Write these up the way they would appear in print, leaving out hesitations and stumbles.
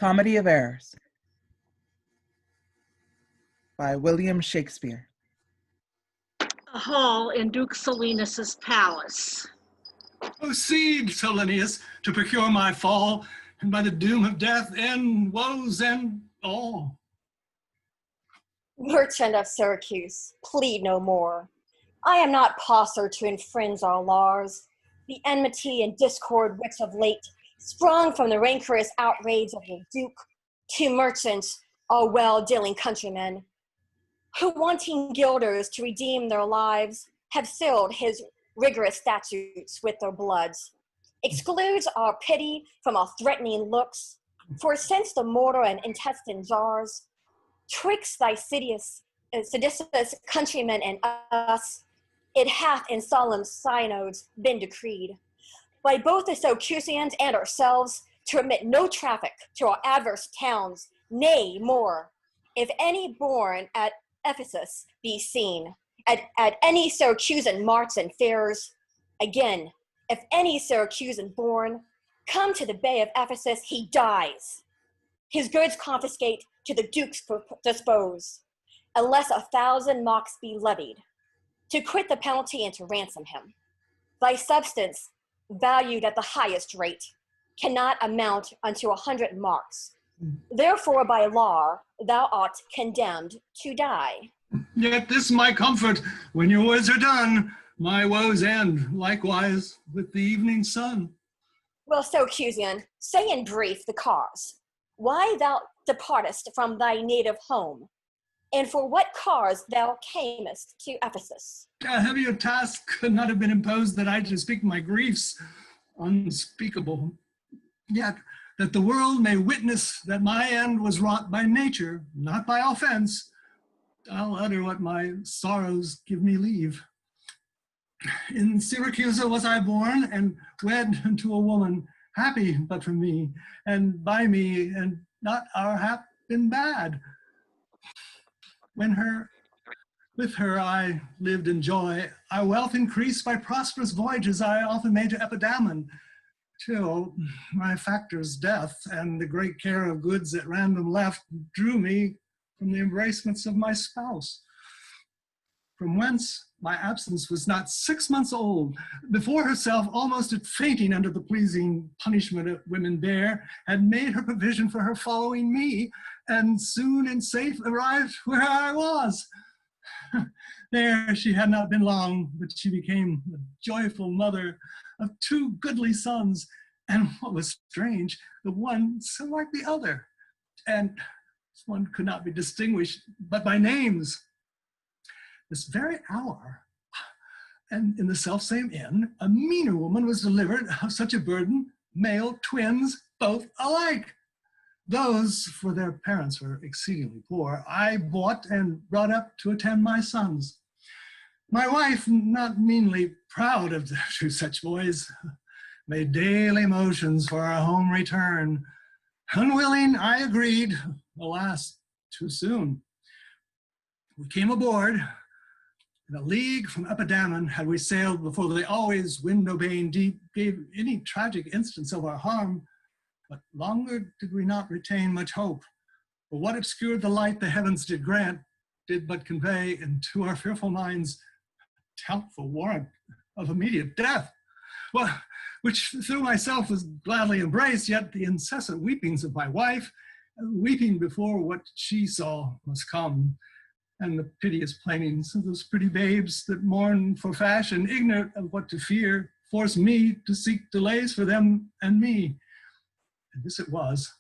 Comedy of Errors by William Shakespeare. A hall in Duke Solinus's palace. Proceed, Solinus, to procure my fall, and by the doom of death end woes and all. Merchant of Syracuse, plead no more. I am not posser to infringe our laws. The enmity and discord which of late sprung from the rancorous outrage of the Duke, to merchants, our well-dealing countrymen, who wanting guilders to redeem their lives, have filled his rigorous statutes with their bloods, excludes our pity from our threatening looks, for since the mortar and intestine jars, tricks thy seditious countrymen and us, it hath in solemn synods been decreed by both the Syracusians and ourselves to admit no traffic to our adverse towns, nay more, if any born at Ephesus be seen, at any Syracusan marts and fairs, again, if any Syracusan born come to the bay of Ephesus, he dies. His goods confiscate to the Duke's dispose, unless 1,000 marks be levied, to quit the penalty and to ransom him. Thy substance, valued at the highest rate, cannot amount unto 100 marks. Therefore, by law, thou art condemned to die. Yet this my comfort, when your words are done, my woes end, likewise with the evening sun. Well, Syracusian, say in brief the cause, why thou departest from thy native home, and for what cause thou camest to Ephesus. A heavier task could not have been imposed that I should speak my griefs, unspeakable. Yet that the world may witness that my end was wrought by nature, not by offense, I'll utter what my sorrows give me leave. In Syracuse was I born, and wed unto a woman, happy but for me, and by me, and not our hap been bad. With her I lived in joy, our wealth increased by prosperous voyages I often made to Epidamon, till my factor's death and the great care of goods at random left drew me from the embracements of my spouse. From whence my absence was not 6 months old, before herself almost at fainting under the pleasing punishment that women bear, had made her provision for her following me, and soon and safe arrived where I was. There she had not been long, but she became the joyful mother of 2 goodly sons, and what was strange, the one so like the other, and one could not be distinguished but by names. This very hour, and in the selfsame inn, a meaner woman was delivered of such a burden, male twins, both alike. Those, for their parents were exceedingly poor, I bought and brought up to attend my sons. My wife, not meanly proud of the 2 such boys, made daily motions for our home return. Unwilling, I agreed, alas, too soon. We came aboard, and a league from Epidamon had we sailed before the always window-baying deep gave any tragic instance of our harm. But longer did we not retain much hope, for what obscured the light the heavens did grant, did but convey into our fearful minds doubtful warrant of immediate death. Well, which through myself was gladly embraced, yet the incessant weepings of my wife, weeping before what she saw must come, and the piteous plainings of those pretty babes that mourn for fashion, ignorant of what to fear, forced me to seek delays for them and me. And this it was,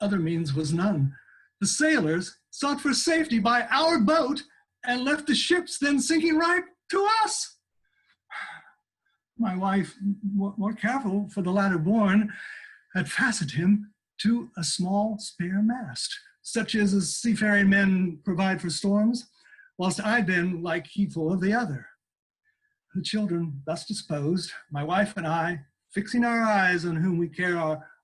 other means was none. The sailors sought for safety by our boat and left the ships then sinking right to us. My wife, more careful for the latter born, had fastened him to a small spare mast, such as seafaring men provide for storms, whilst I been like heedful of the other. The children thus disposed, my wife and I, fixing our eyes on whom we care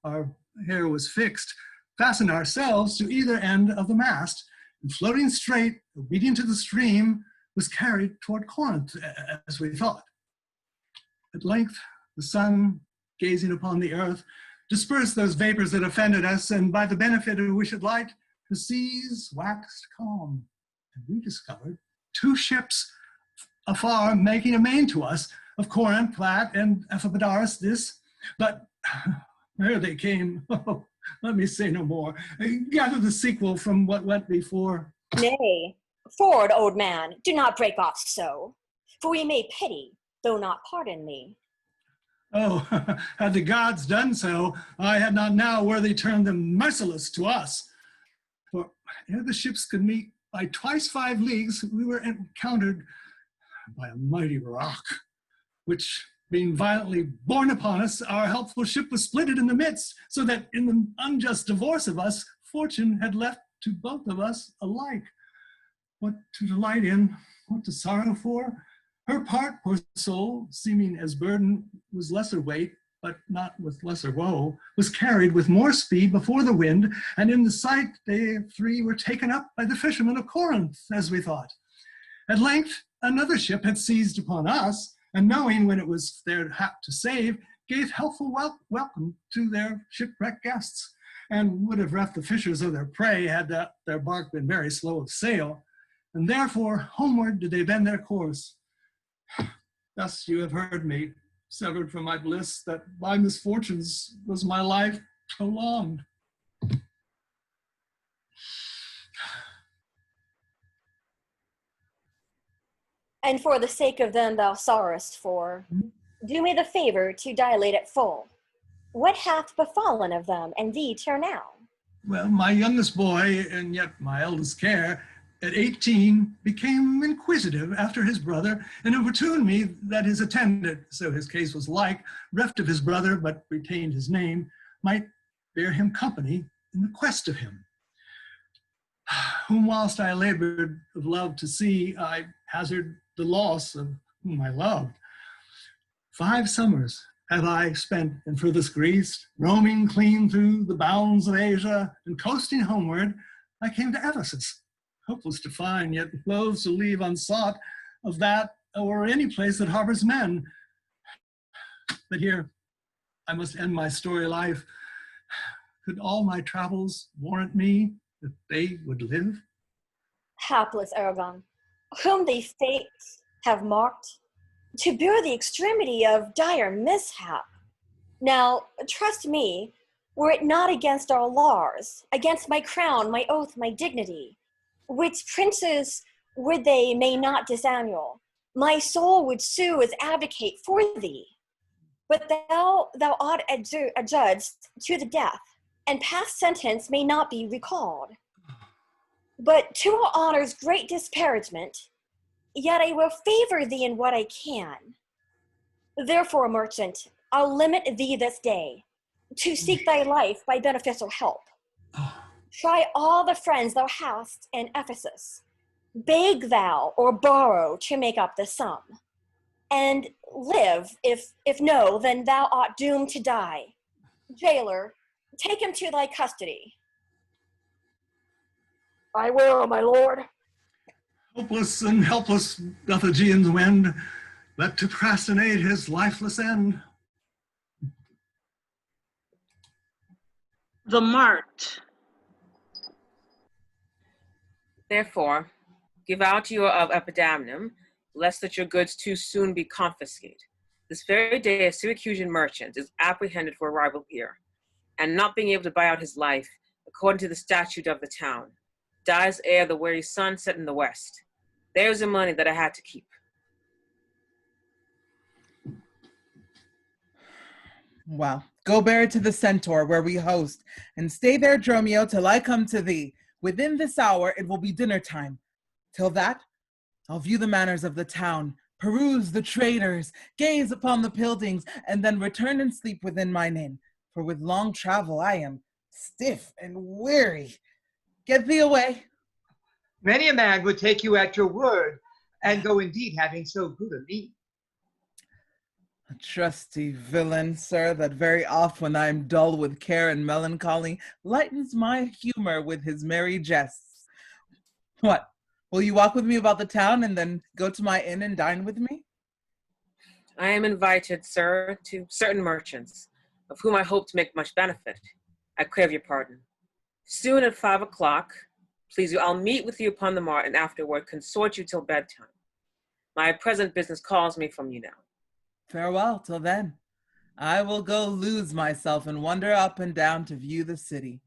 our hair was fixed, fastened ourselves to either end of the mast, and floating straight, obedient to the stream, was carried toward Corinth, as we thought. At length, the sun, gazing upon the earth, dispersed those vapors that offended us, and by the benefit of wished light, the seas waxed calm. And we discovered 2 ships afar making amain to us, of Corinth, Plat, and Ephesus this, but there they came. Oh, let me say no more. Gather the sequel from what went before. Nay, forward, old man, do not break off so, for we may pity, though not pardon thee. Oh, had the gods done so, I had not now worthy termed them merciless to us. For ere the ships could meet by twice 5 leagues, we were encountered by a mighty rock, which being violently borne upon us, our helpful ship was splitted in the midst, so that in the unjust divorce of us, fortune had left to both of us alike. What to delight in, what to sorrow for? Her part, poor soul, seeming as burden was lesser weight, but not with lesser woe, was carried with more speed before the wind, and in the sight they 3 were taken up by the fishermen of Corinth, as we thought. At length, another ship had seized upon us, and knowing when it was their hap to save, gave healthful welcome to their shipwrecked guests, and would have reft the fishers of their prey had their bark been very slow of sail, and therefore homeward did they bend their course. Thus you have heard me, severed from my bliss, that by misfortunes was my life prolonged. And for the sake of them thou sorrowest for, do me the favor to dilate it full. What hath befallen of them and thee till now? Well, my youngest boy, and yet my eldest care, at 18, became inquisitive after his brother, and importuned me that his attendant, so his case was like, reft of his brother, but retained his name, might bear him company in the quest of him. Whom whilst I labored of love to see, I hazard the loss of whom I loved. 5 summers have I spent in furthest Greece, roaming clean through the bounds of Asia, and coasting homeward, I came to Ephesus, hopeless to find, yet loath to leave unsought of that or any place that harbors men. But here I must end my story life. Could all my travels warrant me that they would live? Hapless Egeon, whom the fates have marked to bear the extremity of dire mishap. Now, trust me, were it not against our laws, against my crown, my oath, my dignity, which princes would they may not disannul, my soul would sue as advocate for thee. But thou art adjudged to the death, and past sentence may not be recalled. But to our honor's great disparagement, yet I will favor thee in what I can. Therefore, merchant, I'll limit thee this day to seek thy life by beneficial help. Try all the friends thou hast in Ephesus. Beg thou or borrow to make up the sum. And live, if no, then thou art doomed to die. Jailer, take him to thy custody. I will, my lord. Hopeless and helpless doth Aegeon's wind, let to procrastinate his lifeless end. The mart. Therefore, give out your of Epidamnum, lest that your goods too soon be confiscated. This very day a Syracusan merchant is apprehended for arrival here, and not being able to buy out his life, according to the statute of the town, dies ere the weary sun set in the west. There's the money that I had to keep. Well, go bear it to the centaur where we host, and stay there, Dromio, till I come to thee. Within this hour it will be dinner time. Till that, I'll view the manners of the town, peruse the traders, gaze upon the buildings, and then return and sleep within mine inn. For with long travel I am stiff and weary. Get thee away. Many a man would take you at your word, and go indeed having so good a meat. A trusty villain, sir, that very oft when I am dull with care and melancholy, lightens my humor with his merry jests. What, will you walk with me about the town and then go to my inn and dine with me? I am invited, sir, to certain merchants, of whom I hope to make much benefit. I crave your pardon. Soon at 5 o'clock, please you, I'll meet with you upon the mart and afterward consort you till bedtime. My present business calls me from you now. Farewell till then. I will go lose myself and wander up and down to view the city.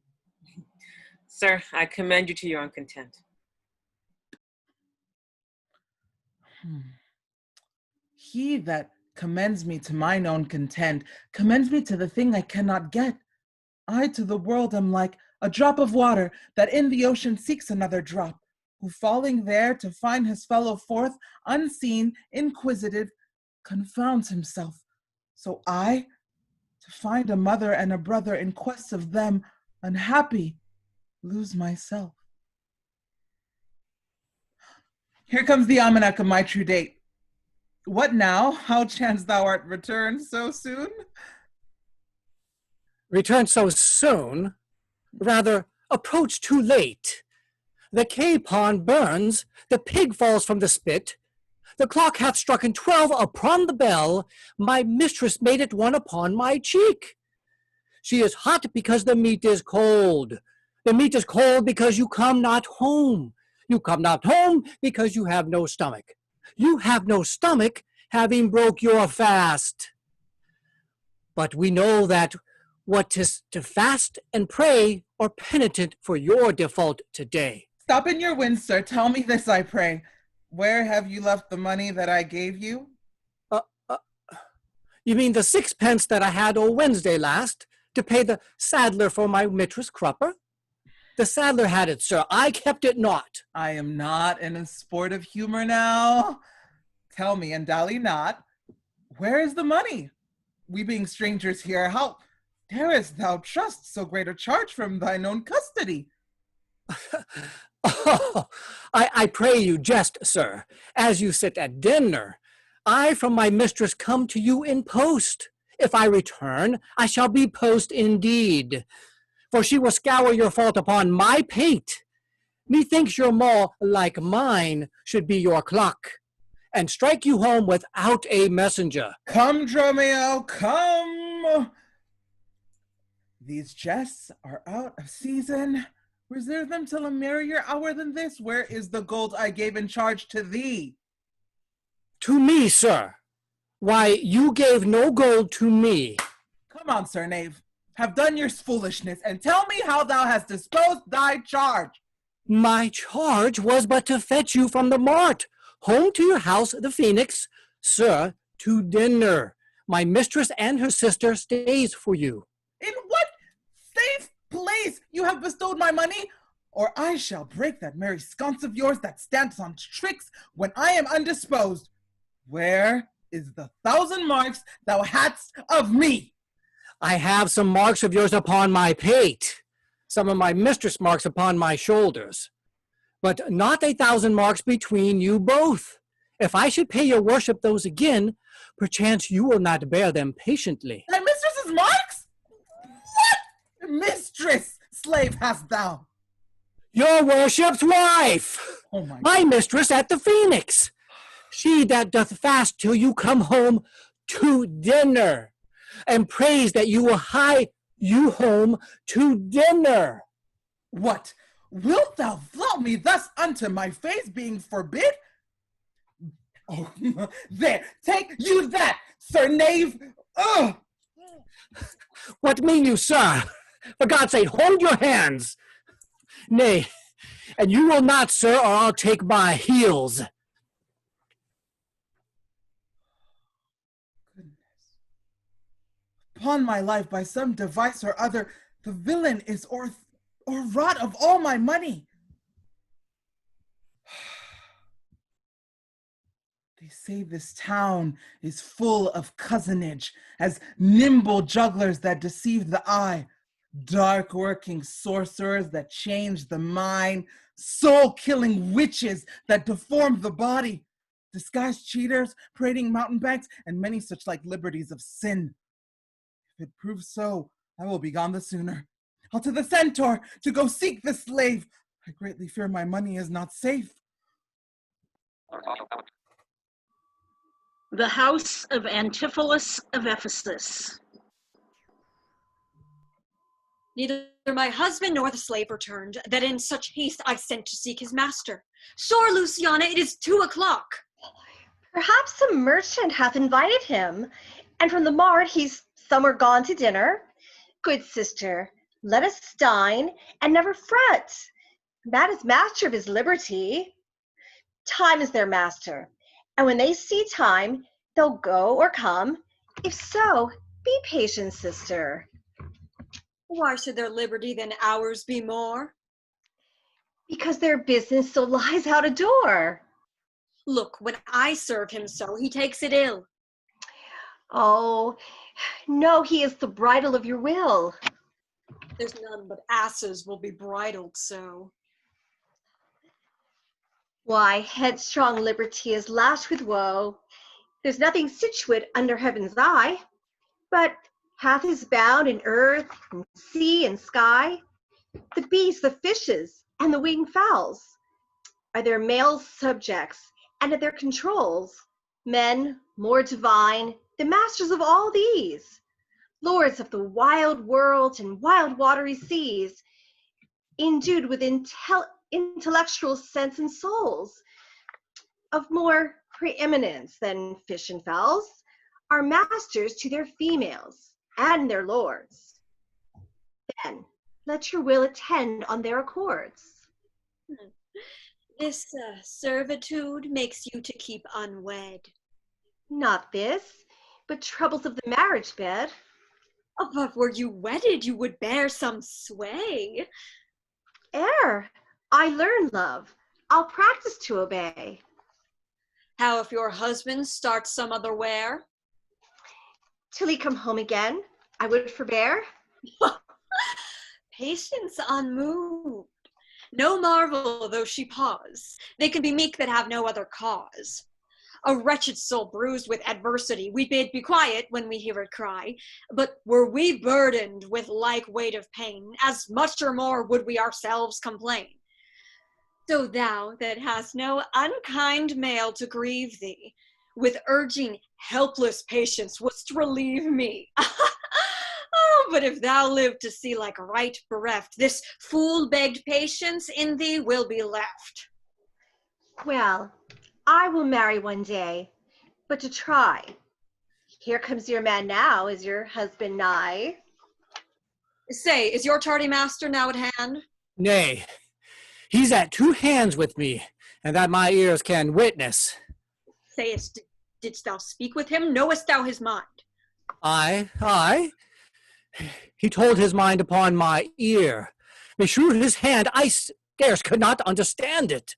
Sir, I commend you to your own content. He that commends me to mine own content commends me to the thing I cannot get. I to the world am like a drop of water that in the ocean seeks another drop, who falling there to find his fellow forth, unseen, inquisitive, confounds himself. So I, to find a mother and a brother in quest of them, unhappy, lose myself. Here comes the almanac of my true date. What now? How chance thou art returned so soon? Return so soon? Rather, approach too late. The capon burns, the pig falls from the spit. The clock hath strucken 12 upon the bell. My mistress made it one upon my cheek. She is hot because the meat is cold. The meat is cold because you come not home. You come not home because you have no stomach. You have no stomach, having broke your fast. But we know that what 'tis to fast and pray are penitent for your default today. Stop in your wind, sir. Tell me this, I pray. Where have you left the money that I gave you? You mean the 6 pence that I had o' Wednesday last to pay the saddler for my mistress crupper? The saddler had it, sir. I kept it not. I am not in a sport of humor now. Tell me, and dally not, where is the money? We being strangers here, how darest thou trust so great a charge from thine own custody? Oh, I pray you jest, sir. As you sit at dinner, I from my mistress come to you in post. If I return, I shall be post indeed. For she will scour your fault upon my pate. Methinks your maw, like mine, should be your clock, and strike you home without a messenger. Come, Dromio, come! These jests are out of season. Reserve them till a merrier hour than this. Where is the gold I gave in charge to thee? To me, sir. Why, you gave no gold to me. Come on, sir knave. Have done your foolishness, and tell me how thou hast disposed thy charge. My charge was but to fetch you from the mart, home to your house, the Phoenix, sir, to dinner. My mistress and her sister stays for you. In what safe place you have bestowed my money? Or I shall break that merry sconce of yours that stands on tricks when I am undisposed. Where is the 1,000 marks thou hadst of me? I have some marks of yours upon my pate, some of my mistress marks upon my shoulders, but not 1,000 marks between you both. If I should pay your worship those again, perchance you will not bear them patiently. Thy mistress's marks? What mistress, slave, hast thou? Your worship's wife, Oh my my mistress at the Phoenix, she that doth fast till you come home to dinner, and prays that you will hie you home to dinner. What? Wilt thou flout me thus unto my face, being forbid? Oh, there, take you that, sir knave! Ugh! What mean you, sir? For God's sake, hold your hands. Nay, and you will not, sir, or I'll take my heels. Upon my life, by some device or other, the villain is or rot of all my money. They say this town is full of cousinage, as nimble jugglers that deceive the eye, dark working sorcerers that change the mind, soul-killing witches that deform the body, disguised cheaters, parading mountebanks, and many such like liberties of sin. If it proves so, I will be gone the sooner. I'll to the centaur to go seek the slave. I greatly fear my money is not safe. The house of Antipholus of Ephesus. Neither my husband nor the slave returned, that in such haste I sent to seek his master. Sure, Luciana, it is 2 o'clock. Perhaps some merchant hath invited him, and from the mart he's somewhere gone to dinner. Good sister, let us dine, and never fret. Man is master of his liberty. Time is their master, and when they see time, they'll go or come. If so, be patient, sister. Why should their liberty than ours be more? Because their business so lies out a door. Look, when I serve him so, he takes it ill. Oh, no, he is the bridle of your will. There's none but asses will be bridled so. Why, headstrong liberty is lashed with woe. There's nothing situate under heaven's eye, but hath his bound in earth, and sea, and sky. The beasts, the fishes, and the winged fowls are their male subjects, and at their controls, men more divine, the masters of all these, lords of the wild world and wild watery seas, endued with intellectual sense and souls, of more preeminence than fish and fowls, are masters to their females and their lords. Then let your will attend on their accords. This servitude makes you to keep unwed. Not this, but troubles of the marriage bed. Oh, but were you wedded, you would bear some sway. Ere I learn love, I'll practice to obey. How if your husband starts some other where? Till he come home again, I would forbear. Patience unmoved. No marvel though she pause. They can be meek that have no other cause. A wretched soul bruised with adversity, we bid be quiet when we hear it cry. But were we burdened with like weight of pain, as much or more would we ourselves complain. So thou that hast no unkind male to grieve thee, with urging helpless patience wouldst relieve me. Oh, but if thou live to see like right bereft, this fool-begged patience in thee will be left. Well, I will marry one day, but to try. Here comes your man now, is your husband nigh? Say, is your tardy master now at hand? Nay, he's at 2 hands with me, and that my ears can witness. Sayest, didst thou speak with him? Knowest thou his mind? Aye. He told his mind upon my ear. Beshrew his hand, I scarce could not understand it.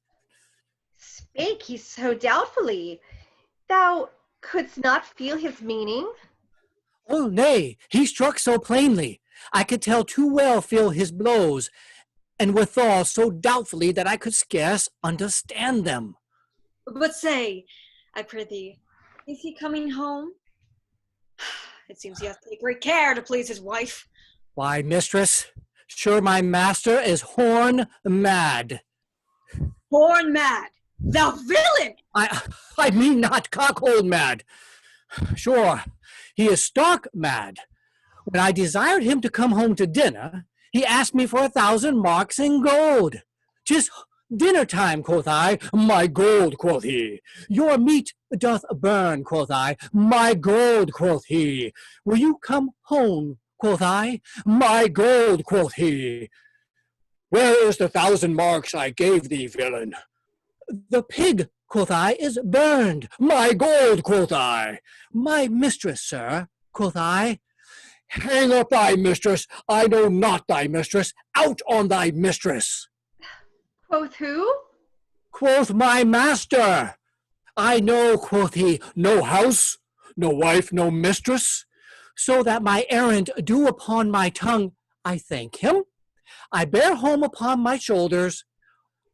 Spake he so doubtfully, thou couldst not feel his meaning? Oh, nay, he struck so plainly, I could tell too well feel his blows, and withal so doubtfully that I could scarce understand them. But say, I prithee, is he coming home? It seems he has to take great care to please his wife. Why, mistress, sure my master is horn mad. Horn mad, thou villain! I mean not cockhold mad. Sure, he is stark mad. When I desired him to come home to dinner, he asked me for 1,000 marks in gold. 'Tis dinner time, quoth I. My gold, quoth he. Your meat doth burn, quoth I. My gold, quoth he. Will you come home, quoth I. My gold, quoth he. Where is the 1,000 marks I gave thee, villain? The pig, quoth I, is burned. My gold, quoth I. My mistress, sir, quoth I. Hang up thy mistress. I know not thy mistress. Out on thy mistress. Quoth who? Quoth my master. I know, quoth he, no house, no wife, no mistress, so that my errand do upon my tongue, I thank him. I bear home upon my shoulders,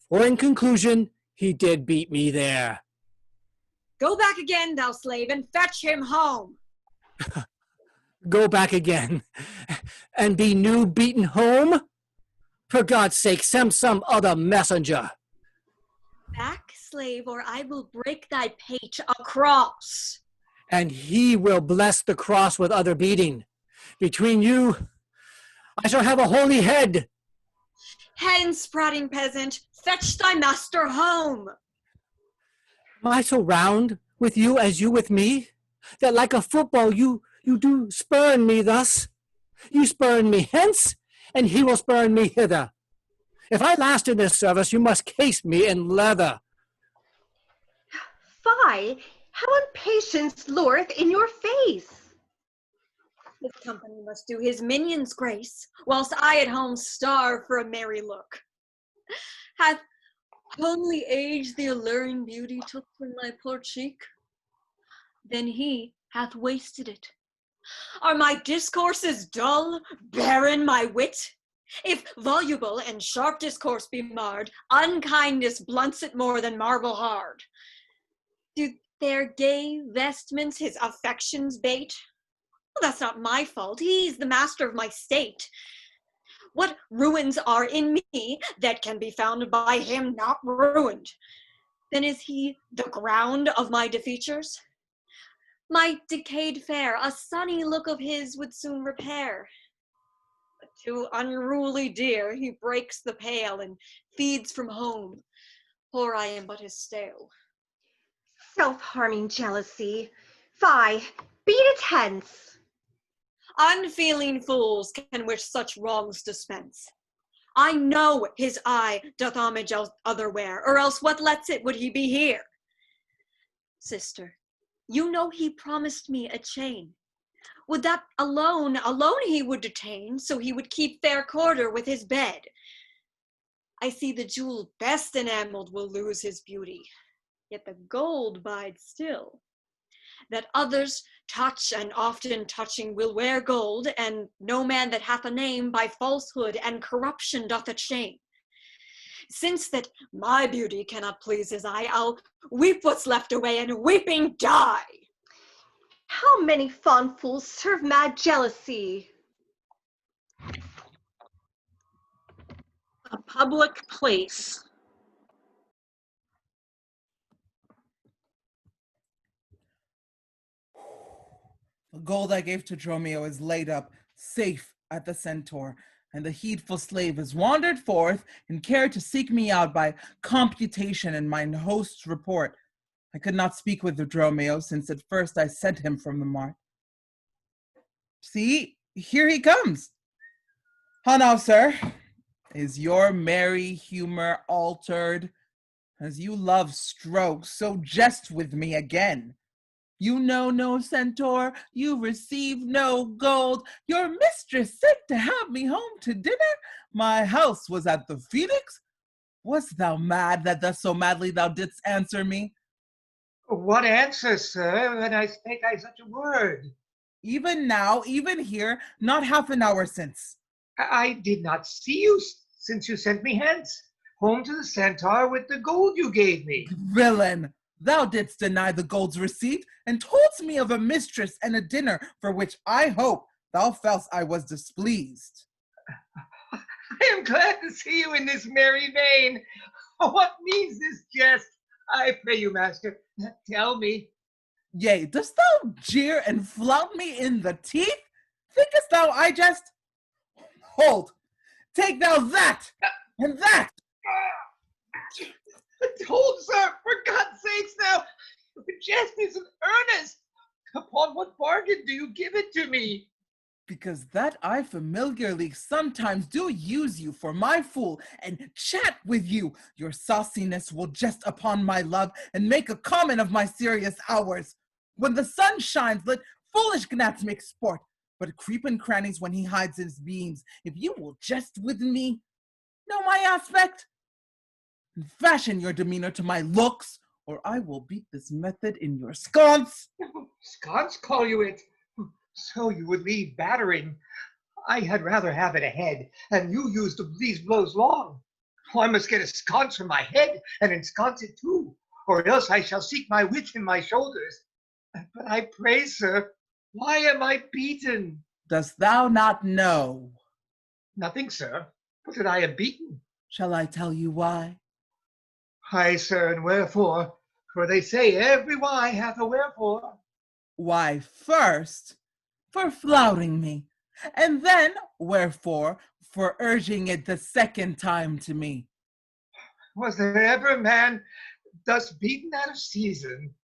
for in conclusion, he did beat me there. Go back again, thou slave, and fetch him home. Go back again, and be new beaten home? For God's sake, send some other messenger. Back, slave, or I will break thy pate across. And he will bless the cross with other beating. Between you, I shall have a holy head. Hence, prating peasant, fetch thy master home. Am I so round with you as you with me, that like a football you do spurn me thus? You spurn me hence, and he will spurn me hither. If I last in this service, you must case me in leather. Fie, how impatience lureth in your face. His company must do his minions grace, whilst I at home starve for a merry look. Hath homely age the alluring beauty took from my poor cheek? Then he hath wasted it. Are my discourses dull, barren my wit? If voluble and sharp discourse be marred, unkindness blunts it more than marble hard. Do their gay vestments his affections bait? Well, that's not my fault. He's the master of my state. What ruins are in me that can be found by him not ruined? Then is he the ground of my defeatures? My decayed fair, a sunny look of his would soon repair. But too unruly dear, he breaks the pale and feeds from home. Poor I am but his stale. Self-harming jealousy. Fie, beat it hence. Unfeeling fools can wish such wrongs dispense. I know his eye doth homage otherwhere, or else what lets it would he be here? Sister, you know he promised me a chain. Would that alone he would detain, so he would keep fair quarter with his bed. I see the jewel best enameled will lose his beauty, yet the gold bides still. That others touch and often touching will wear gold, and no man that hath a name by falsehood and corruption doth it shame. Since that my beauty cannot please his eye, I'll weep what's left away and weeping die. How many fond fools serve mad jealousy? A public place. The gold I gave to Dromio is laid up, safe at the centaur, and the heedful slave has wandered forth and cared to seek me out by computation in mine host's report. I could not speak with the Dromio, since at first I sent him from the mart. See, here he comes. How now, sir? Is your merry humor altered? As you love strokes, so jest with me again. You know no centaur, you receive no gold. Your mistress sent to have me home to dinner. My house was at the Phoenix. Wast thou mad that thus so madly thou didst answer me? What answer, sir, when I spake I such a word? Even now, even here, not half an hour since. I did not see you since you sent me hence, home to the centaur with the gold you gave me. Villain! Thou didst deny the gold's receipt, and toldst me of a mistress and a dinner, for which I hope thou feltst I was displeased. I am glad to see you in this merry vein. What means this jest? I pray you, master, tell me. Yea, dost thou jeer and flout me in the teeth? Thinkest thou I jest? Hold, take thou that, and that. Hold, sir, for God's sakes now, the jest is in earnest. Upon what bargain do you give it to me? Because that I familiarly sometimes do use you for my fool and chat with you. Your sauciness will jest upon my love and make a common of my serious hours. When the sun shines, let foolish gnats make sport, but creep in crannies when he hides his beams. If you will jest with me, know my aspect, and fashion your demeanor to my looks, or I will beat this method in your sconce. Sconce, call you it? So you would leave battering. I had rather have it ahead, and you used these blows long. I must get a sconce from my head, and ensconce it too, or else I shall seek my wits in my shoulders. But I pray, sir, why am I beaten? Dost thou not know? Nothing, sir, but that I am beaten. Shall I tell you why? Aye, sir, and wherefore? For they say every why hath a wherefore. Why, first, for flouting me. And then, wherefore, for urging it the second time to me? Was there ever a man thus beaten out of season,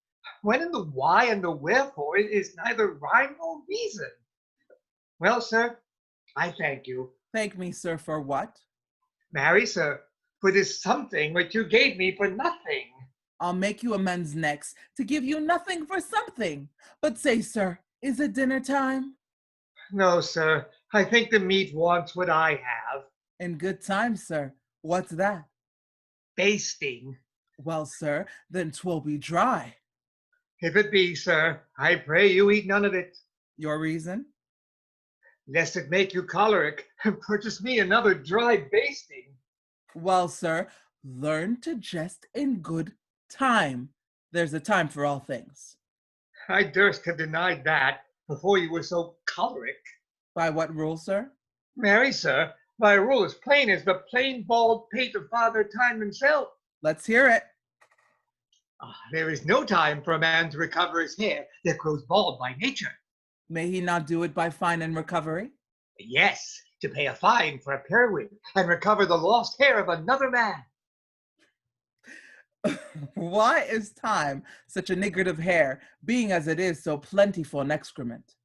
when in the why and the wherefore it is neither rhyme nor reason? Well, sir, I thank you. Thank me, sir, for what? Marry, sir, for this something which you gave me for nothing. I'll make you amends next, to give you nothing for something. But say, sir, is it dinner time? No, sir, I think the meat wants what I have. In good time, sir. What's that? Basting. Well, sir, then 'twill be dry. If it be, sir, I pray you eat none of it. Your reason? Lest it make you choleric, and purchase me another dry basting. Well, sir, learn to jest in good time. There's a time for all things. I durst have denied that before you were so choleric. By what rule, sir? Marry, sir, my rule is plain as the plain bald pate of Father Time himself. Let's hear it. There is no time for a man to recover his hair that grows bald by nature. May he not do it by fine and recovery? Yes, to pay a fine for a periwig and recover the lost hair of another man. Why is time such a niggard of hair, being as it is so plentiful in excrement?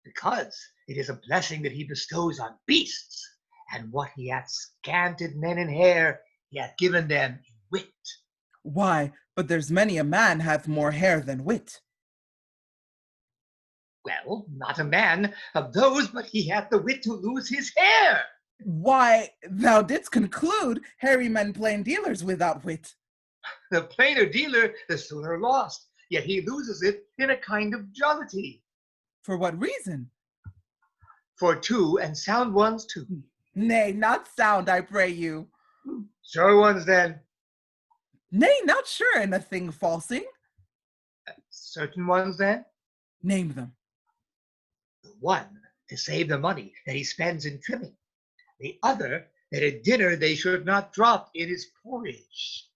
Because it is a blessing that he bestows on beasts, and what he hath scanted men in hair, he hath given them in wit. Why, but there's many a man hath more hair than wit. Well, not a man of those, but he hath the wit to lose his hair. Why, thou didst conclude hairy men plain dealers without wit. The plainer dealer, the sooner lost, yet he loses it in a kind of jollity. For what reason? For two, and sound ones too. Nay, not sound, I pray you. Sure ones then. Nay, not sure in a thing falsing. Certain ones then. Name them. The one, to save the money that he spends in trimming. The other, that at dinner they should not drop in his porridge.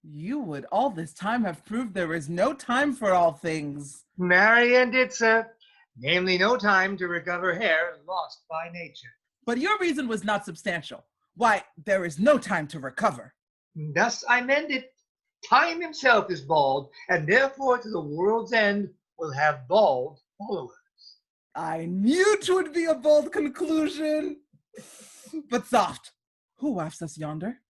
You would all this time have proved there is no time for all things. Marion did, sir. Namely, no time to recover hair lost by nature. But your reason was not substantial. Why, there is no time to recover. Thus I mend it. Time himself is bald, and therefore to the world's end will have bald followers. I knew 'twould be a bold conclusion. But soft, who wafts us yonder?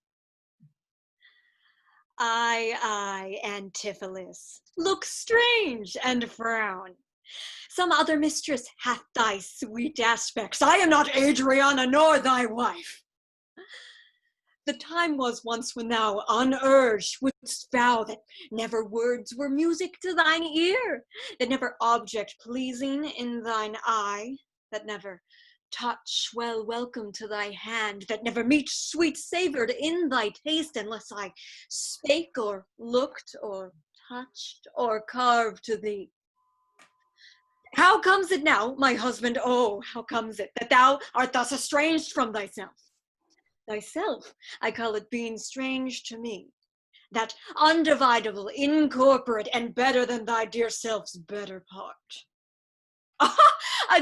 Aye, Antipholus, look strange and frown. Some other mistress hath thy sweet aspects. I am not Adriana nor thy wife. The time was once when thou, unurged, wouldst vow that never words were music to thine ear, that never object pleasing in thine eye, that never touch well welcome to thy hand, that never meat sweet savored in thy taste, unless I spake or looked or touched or carved to thee. How comes it now, my husband, oh, how comes it that thou art thus estranged from thyself? Thyself, I call it being strange to me, that undividable, incorporate, and better than thy dear self's better part.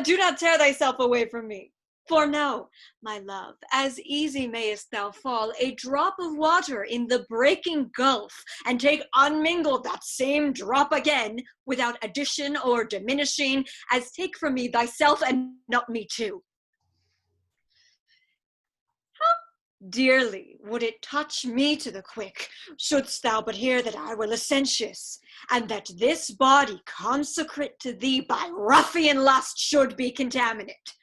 Do not tear thyself away from me. For know, my love, as easy mayest thou fall a drop of water in the breaking gulf, and take unmingled that same drop again, without addition or diminishing, as take from me thyself and not me too. How dearly would it touch me to the quick, shouldst thou but hear that I were licentious, and that this body consecrate to thee by ruffian lust should be contaminate.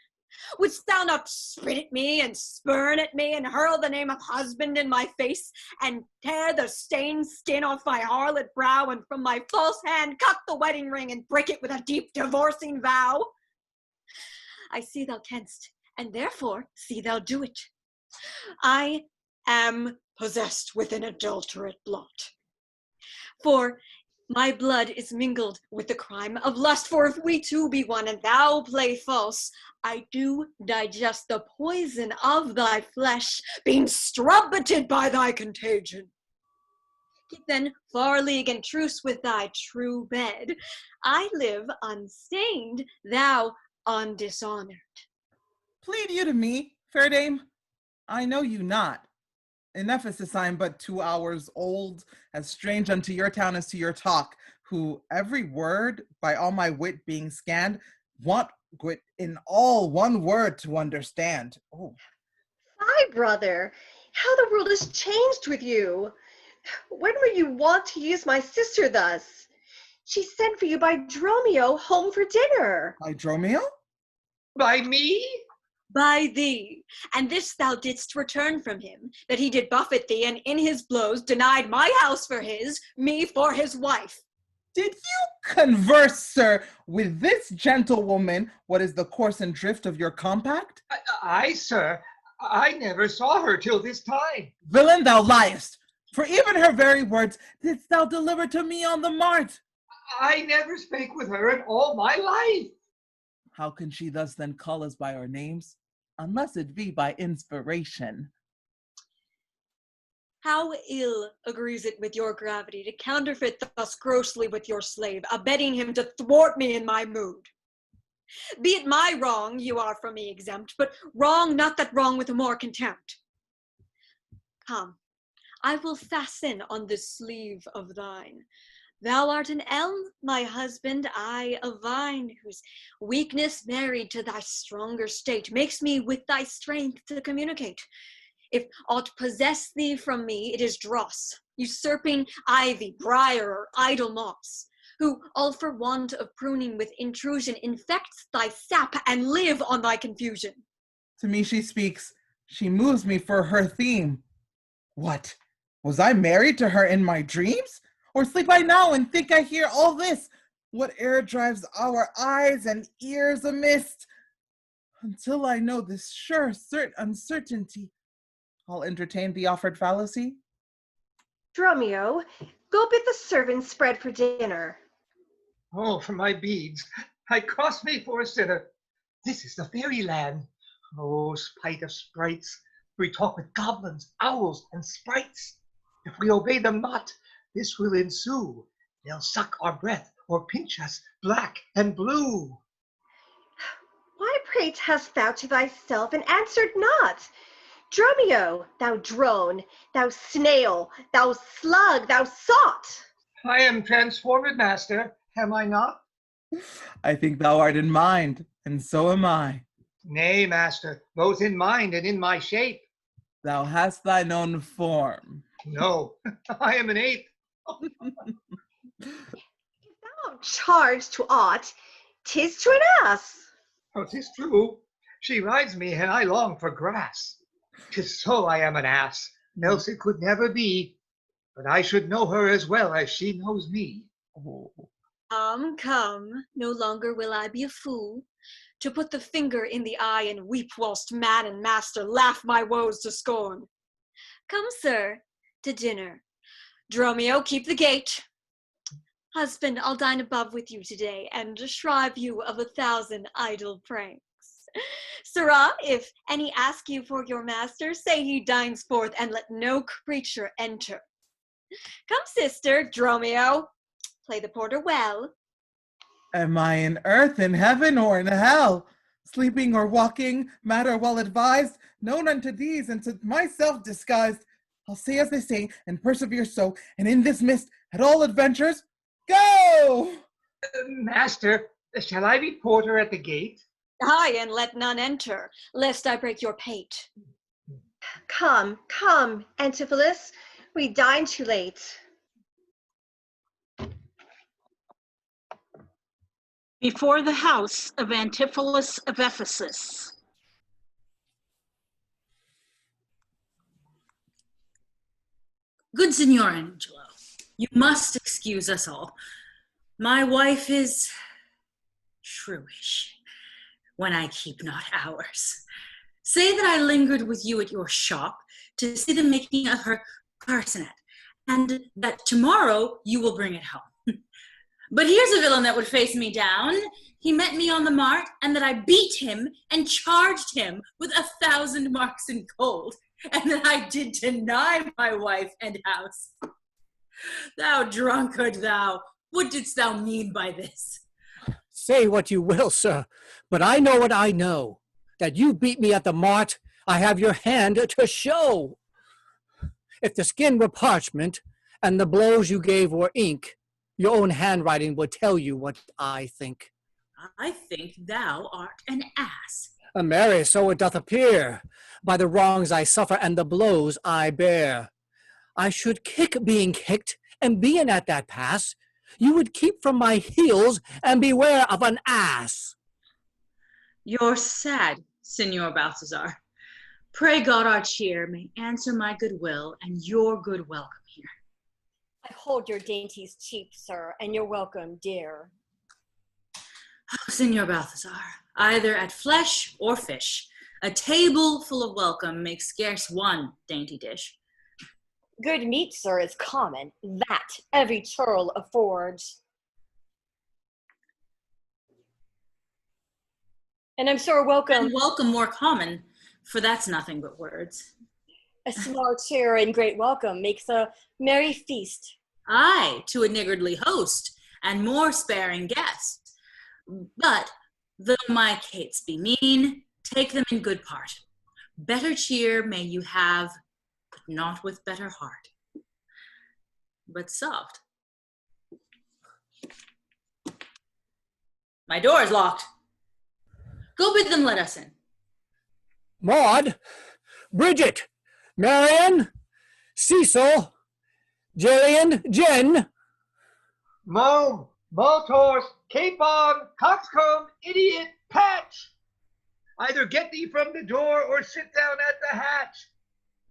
Wouldst thou not spit at me and spurn at me and hurl the name of husband in my face and tear the stained skin off my harlot brow and from my false hand cut the wedding ring and break it with a deep divorcing vow? I see thou canst, and therefore see thou do it. I am possessed with an adulterate blot. For my blood is mingled with the crime of lust, for if we two be one and thou play false, I do digest the poison of thy flesh, being strumpeted by thy contagion. Keep then far league and truce with thy true bed. I live unstained, thou undishonored. Plead you to me, fair dame? I know you not. In Ephesus I am but 2 hours old, as strange unto your town as to your talk, who every word, by all my wit being scanned, want wit in all one word to understand. Oh. Fie, brother, how the world has changed with you. When were you wont to use my sister thus? She sent for you by Dromio home for dinner. By Dromio? By me? By thee, and this thou didst return from him, that he did buffet thee, and in his blows denied my house for his, me for his wife. Did you converse, sir, with this gentlewoman what is the course and drift of your compact? I, sir, I never saw her till this time. Villain, thou liest, for even her very words didst thou deliver to me on the mart. I never spake with her in all my life. How can she thus then call us by our names, unless it be by inspiration? How ill agrees it with your gravity to counterfeit thus grossly with your slave, abetting him to thwart me in my mood? Be it my wrong, you are from me exempt, but wrong not that wrong with more contempt. Come, I will fasten on this sleeve of thine. Thou art an elm, my husband, I a vine, whose weakness married to thy stronger state makes me with thy strength to communicate. If aught possess thee from me, it is dross, usurping ivy, briar, or idle moss, who, all for want of pruning with intrusion, infects thy sap and live on thy confusion. To me she speaks, she moves me for her theme. What, was I married to her in my dreams? Or sleep I now and think I hear all this? What air drives our eyes and ears amist? Until I know this sure, certain uncertainty, I'll entertain the offered fallacy. Dromio, go bid the servants spread for dinner. Oh, for my beads, I cross me for a sinner. This is the fairyland. Oh, spite of sprites, we talk with goblins, owls, and sprites. If we obey them not, this will ensue. They'll suck our breath or pinch us black and blue. Why prate hast thou to thyself and answered not? Dromio, thou drone, thou snail, thou slug, thou sot. I am transformed, master, am I not? I think thou art in mind, and so am I. Nay, master, both in mind and in my shape. Thou hast thine own form. No, I am an ape. If thou art charged to aught, 'tis to an ass. Oh, 'tis true. She rides me, and I long for grass. 'Tis so I am an ass, else it could never be. But I should know her as well as she knows me. Oh. Come, no longer will I be a fool, to put the finger in the eye and weep whilst man and master laugh my woes to scorn. Come, sir, to dinner. Dromio, keep the gate. Husband, I'll dine above with you today, and shrive you of 1,000 idle pranks. Sirrah, if any ask you for your master, say he dines forth, and let no creature enter. Come, sister, Dromio, play the porter well. Am I in earth, in heaven, or in hell? Sleeping or walking, matter well advised, known unto these, and to myself disguised. I'll say as they say, and persevere so, and in this mist, at all adventures, go! Master, shall I be porter at the gate? Aye, and let none enter, lest I break your pate. Come, come, Antipholus, we dine too late. Before the house of Antipholus of Ephesus. Good Signor Angelo, you must excuse us all. My wife is shrewish when I keep not hours. Say that I lingered with you at your shop to see the making of her carcanet, and that tomorrow you will bring it home. But here's a villain that would face me down. He met me on the mart, and that I beat him and charged him with 1,000 marks in gold, and that I did deny my wife and house. Thou drunkard, thou, what didst thou mean by this? Say what you will, sir, but I know what I know. That you beat me at the mart, I have your hand to show. If the skin were parchment, and the blows you gave were ink, your own handwriting would tell you what I think. I think thou art an ass. Marry, so it doth appear, by the wrongs I suffer and the blows I bear. I should kick being kicked, and being at that pass, you would keep from my heels, and beware of an ass. You're sad, Signor Balthazar. Pray God our cheer may answer my goodwill and your good welcome here. I hold your dainties cheap, sir, and your welcome dear. Oh, Signor Balthazar, either at flesh or fish, a table full of welcome makes scarce one dainty dish. Good meat, sir, is common, that every churl affords. And I'm sure welcome. And welcome more common, for that's nothing but words. A small cheer and great welcome makes a merry feast. Aye, to a niggardly host, and more sparing guest. But, though my cates be mean, take them in good part. Better cheer may you have, but not with better heart. But soft. My door is locked. Go bid them let us in. Maud, Bridget, Marion, Cecil, Jillian, Jen. Mome, Maltors, Capon, Coxcomb, Idiot, Patch. Either get thee from the door or sit down at the hatch.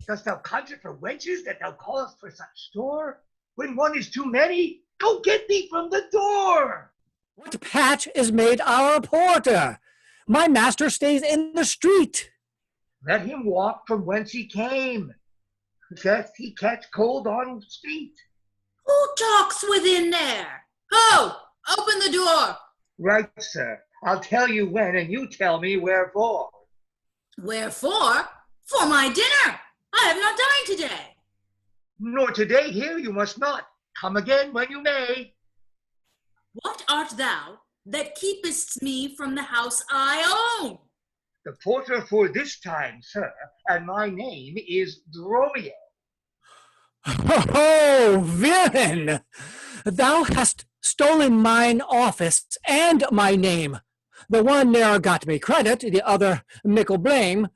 Dost thou conjure for wenches that thou callest for such store? When one is too many, go get thee from the door. What Patch is made our porter? My master stays in the street. Let him walk from whence he came, lest he catch cold on street. Who talks within there? Ho! Open the door. Right, sir. I'll tell you when, and you tell me wherefore. Wherefore? For my dinner. I have not dined today. Nor today here you must not. Come again when you may. What art thou that keepest me from the house I own? The porter for this time, sir, and my name is Dromio. Oh, villain! Thou hast stolen mine office and my name. The one ne'er got me credit, the other mickle blame.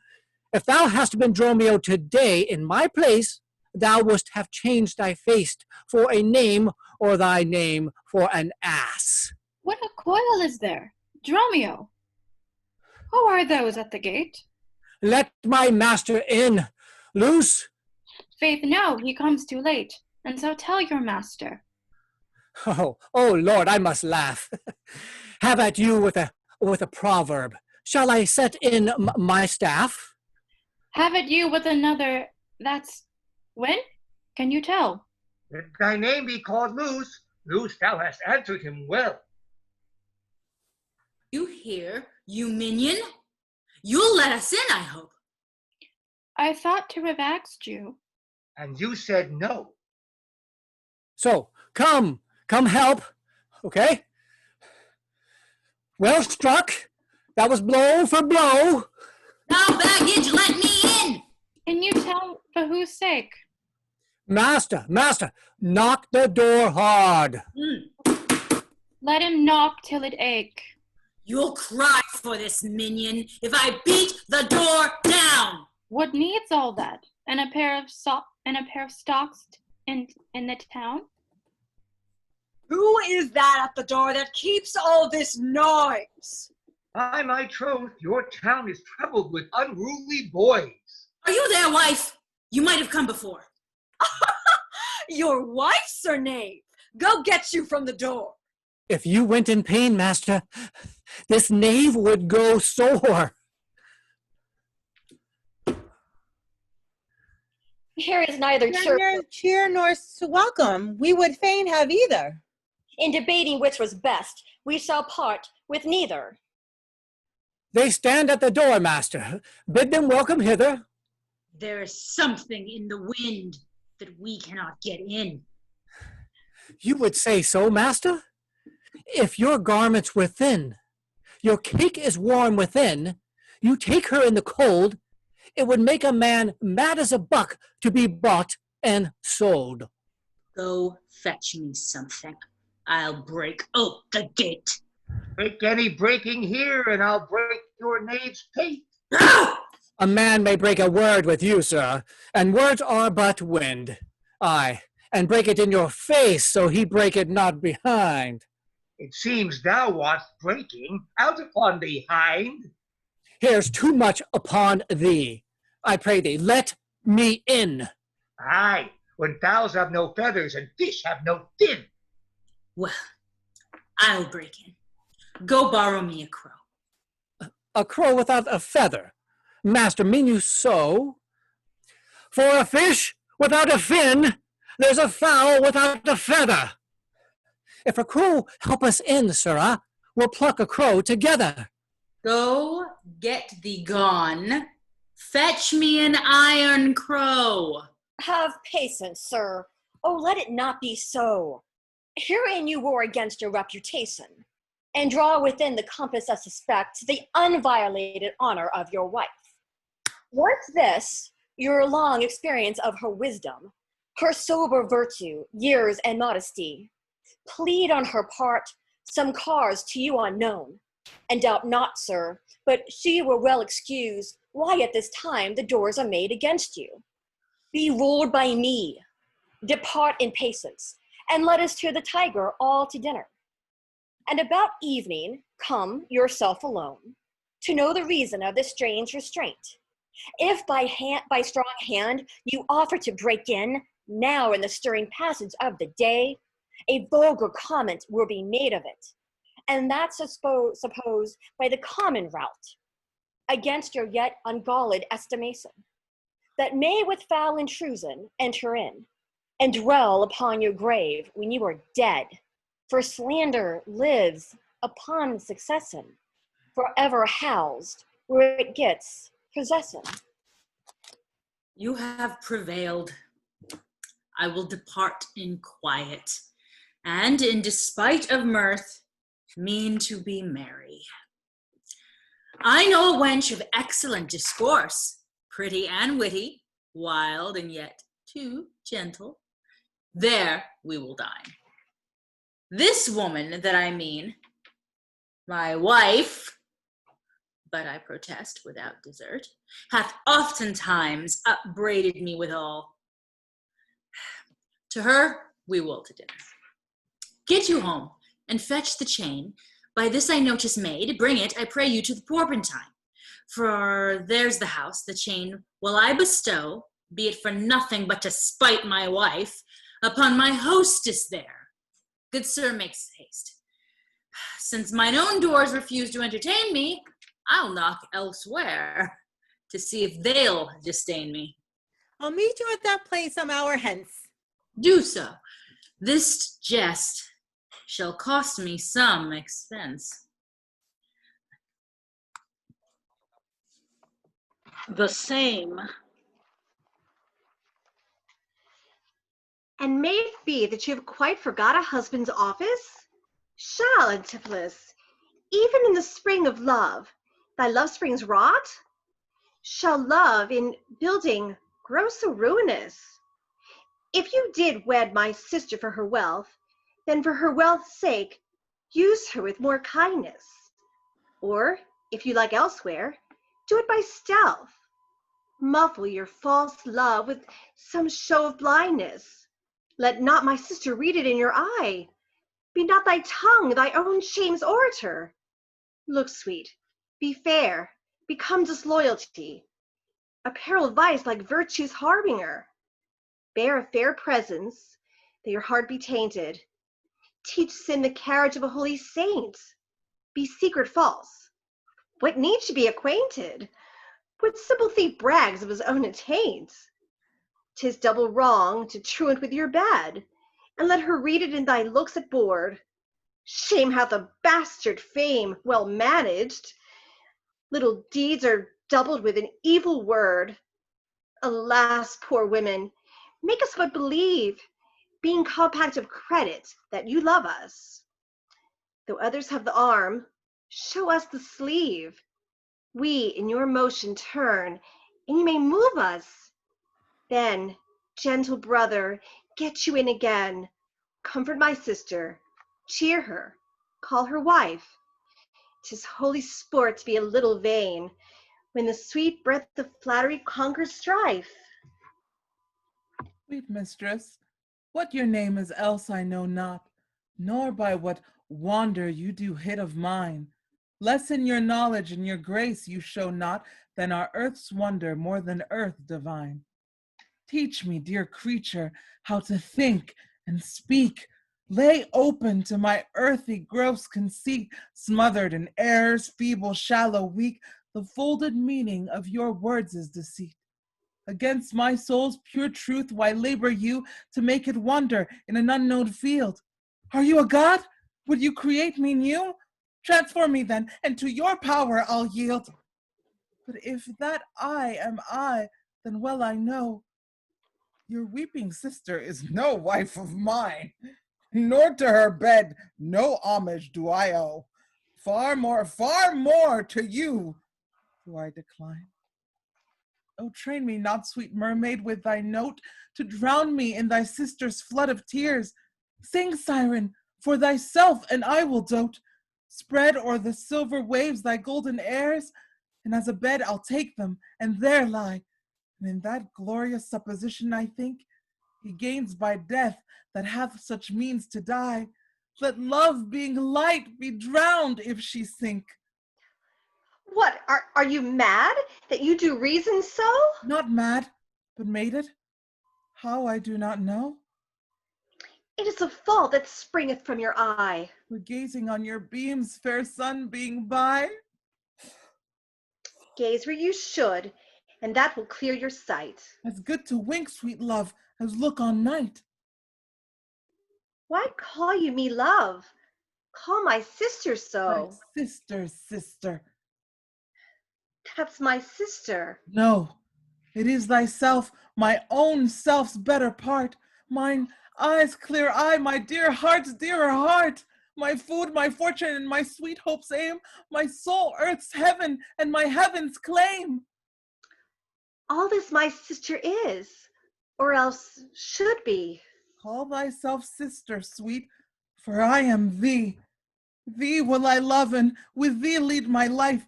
If thou hast been Dromio today in my place, thou wouldst have changed thy face for a name, or thy name for an ass. What a coil is there? Dromio, who are those at the gate? Let my master in. Loose. Faith, no, he comes too late, and so tell your master. Oh, Lord, I must laugh. Have at you with a proverb. Shall I set in my staff? Have at you with another. That's when? Can you tell? If thy name be called Loose, Loose thou hast answered him well. You hear, you minion? You'll let us in, I hope. I thought to have asked you. And you said no. So, come help, okay? Well struck. That was blow for blow. Now, baggage, let me in. Can you tell for whose sake? Master, knock the door hard. Let him knock till it ache. You'll cry for this, minion, if I beat the door down. What needs all that? And a pair of stocks in the town? Who is that at the door that keeps all this noise? By my troth, your town is troubled with unruly boys. Are you there, wife? You might have come before. Your wife, Sir Knave. Go get you from the door. If you went in pain, master, this knave would go sore. Here is neither cheer nor welcome. We would fain have either. In debating which was best, we shall part with neither. They stand at the door, master. Bid them welcome hither. There is something in the wind that we cannot get in. You would say so, master? If your garments were thin, your cake is warm within, you take her in the cold, it would make a man mad as a buck to be bought and sold. Go fetch me something. I'll break out the gate. Break any breaking here, and I'll break your knave's pate. A man may break a word with you, sir, and words are but wind. Aye, and break it in your face, so he break it not behind. It seems thou wast breaking. Out upon thee, hind. Here's too much upon thee. I pray thee, let me in. Aye, when fowls have no feathers and fish have no fin. Well, I'll break in. Go borrow me a crow. A crow without a feather. Master, mean you so? For a fish without a fin, there's a fowl without a feather. If a crow help us in, sirrah, we'll pluck a crow together. Go get thee gone. Fetch me an iron crow. Have patience, sir. Oh, let it not be so. Herein you war against your reputation, and draw within the compass of suspect the unviolated honor of your wife. Once this, your long experience of her wisdom, her sober virtue, years, and modesty, plead on her part some cause to you unknown, and doubt not, sir, but she will well excuse why at this time the doors are made against you. Be ruled by me. Depart in patience, and let us to the Tiger all to dinner. And about evening, come yourself alone, to know the reason of this strange restraint. If by strong hand you offer to break in, now in the stirring passage of the day, a vulgar comment will be made of it, and that supposed by the common route, against your yet unguarded estimation, that may with foul intrusion enter in, and dwell upon your grave when you are dead, for slander lives upon succession, forever housed where it gets possession. You have prevailed. I will depart in quiet, and in despite of mirth, mean to be merry. I know a wench of excellent discourse, pretty and witty, wild and yet too gentle. There we will dine. This woman that I mean, my wife, but I protest without desert, hath oftentimes upbraided me withal. To her we will to dinner. Get you home, and fetch the chain. By this I notice made, bring it, I pray you, to the Porpentine. For there's the house, the chain will I bestow, be it for nothing but to spite my wife, upon my hostess there. Good sir, makes haste. Since mine own doors refuse to entertain me, I'll knock elsewhere, to see if they'll disdain me. I'll meet you at that place some hour hence. Do so. This jest shall cost me some expense. The same. And may it be that you have quite forgot a husband's office? Shall, Antipholus, even in the spring of love, thy love springs rot? Shall love in building grow so ruinous? If you did wed my sister for her wealth, then for her wealth's sake, use her with more kindness. Or, if you like elsewhere, do it by stealth. Muffle your false love with some show of blindness. Let not my sister read it in your eye. Be not thy tongue thy own shame's orator. Look sweet, be fair, become disloyalty. Apparel vice like virtue's harbinger. Bear a fair presence, that your heart be tainted. Teach sin the carriage of a holy saint. Be secret false. What need to be acquainted? What simple thief brags of his own attaint? 'Tis double wrong to truant with your bed, and let her read it in thy looks at board. Shame hath a bastard fame, well managed. Little deeds are doubled with an evil word. Alas, poor women, make us but believe, being compact of credit, that you love us. Though others have the arm, show us the sleeve. We in your motion turn, and you may move us. Then, gentle brother, get you in again. Comfort my sister, cheer her, call her wife. 'Tis holy sport to be a little vain, when the sweet breath of flattery conquers strife. Sweet mistress, what your name is else I know not, nor by what wander you do hit of mine. Less in your knowledge and your grace you show not than our earth's wonder more than earth divine. Teach me, dear creature, how to think and speak. Lay open to my earthy gross conceit, smothered in errors, feeble, shallow, weak, the folded meaning of your words is deceit. Against my soul's pure truth, why labor you to make it wander in an unknown field? Are you a god? Would you create me new? Transform me then, and to your power I'll yield. But if that I am I, then well I know, your weeping sister is no wife of mine, nor to her bed no homage do I owe. Far more to you do I decline. Oh, train me not, sweet mermaid, with thy note, to drown me in thy sister's flood of tears. Sing, siren, for thyself, and I will dote. Spread o'er the silver waves thy golden airs, and as a bed I'll take them, and there lie. And in that glorious supposition, I think, he gains by death that hath such means to die. Let love, being light, be drowned if she sink. What, are you mad that you do reason so? Not mad, but mated. How I do not know. It is a fault that springeth from your eye. For gazing on your beams, fair sun being by. Gaze where you should, and that will clear your sight. As good to wink, sweet love, as look on night. Why call you me love? Call my sister so. My sister. That's my sister. No, it is thyself, my own self's better part. Mine eyes' clear eye, my dear heart's dearer heart. My food, my fortune, and my sweet hope's aim. My soul, earth's heaven, and my heaven's claim. All this my sister is, or else should be. Call thyself sister, sweet, for I am thee. Thee will I love, and with thee lead my life.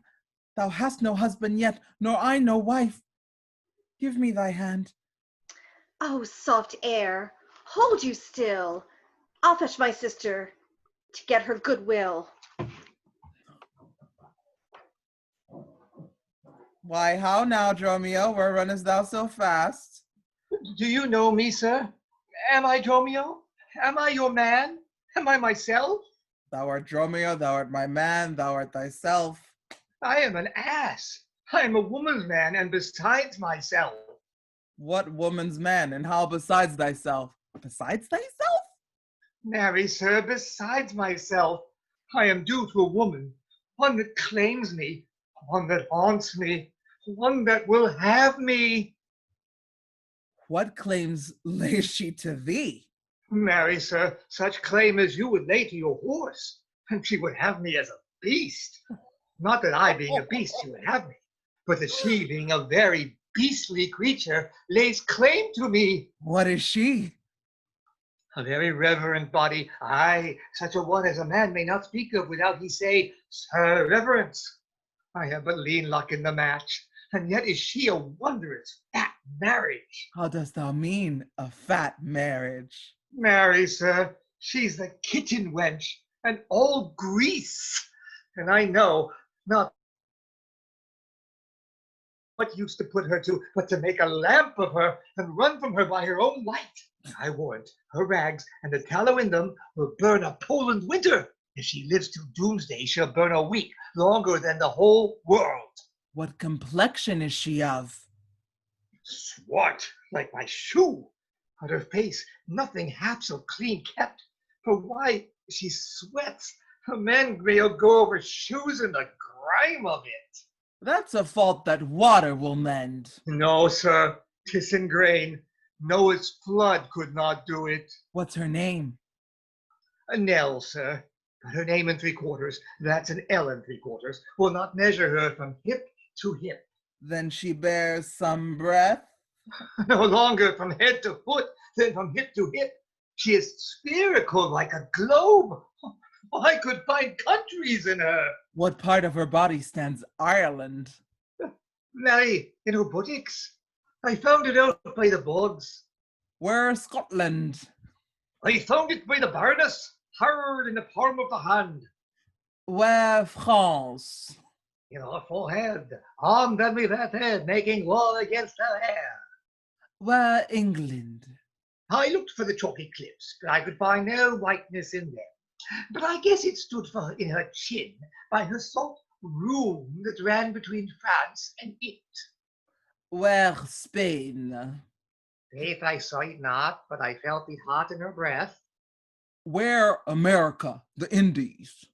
Thou hast no husband yet, nor I no wife. Give me thy hand. Oh, soft air, hold you still. I'll fetch my sister to get her goodwill. Why, how now, Dromio? Where runnest thou so fast? Do you know me, sir? Am I Dromio? Am I your man? Am I myself? Thou art Dromio, thou art my man, thou art thyself. I am an ass. I am a woman's man, and besides myself. What woman's man, and how besides thyself? Besides thyself? Marry, sir, besides myself. I am due to a woman, one that claims me, one that haunts me, one that will have me. What claims lays she to thee? Marry, sir, such claim as you would lay to your horse, and she would have me as a beast. Not that I, being a beast, she would have me, but that she, being a very beastly creature, lays claim to me. What is she? A very reverend body, aye, such a one as a man may not speak of without he say, Sir Reverence. I have but lean luck in the match, and yet is she a wondrous fat marriage. How dost thou mean, a fat marriage? Marry, sir, she's the kitchen wench, and all grease, and I know not what use to put her to, but to make a lamp of her, and run from her by her own light. I warrant her rags and the tallow in them will burn a Poland winter. If she lives to doomsday, she'll burn a week, longer than the whole world. What complexion is she of? Swart, like my shoe. On her face, nothing half so clean kept. For why, she sweats. A man will go over shoes in the grime of it. That's a fault that water will mend. No, sir, 'tis in grain. Noah's flood could not do it. What's her name? A Nell, sir. But her name in 3/4, that's an L in 3/4, will not measure her from hip to hip. Then she bears some breath. No longer from head to foot than from hip to hip. She is spherical like a globe. I could find countries in her. What part of her body stands Ireland? Marry, in her buttocks. I found it out by the bogs. Where Scotland? I found it by the Baroness, hard in the palm of the hand. Where France? In her forehead, armed and with that head, making war against her hair. Where England? I looked for the chalky cliffs, but I could find no whiteness in them. But I guess it stood for in her chin, by her salt room that ran between France and it. Where Spain? Faith, I saw it not, but I felt it hot in her breath. Where America? The Indies?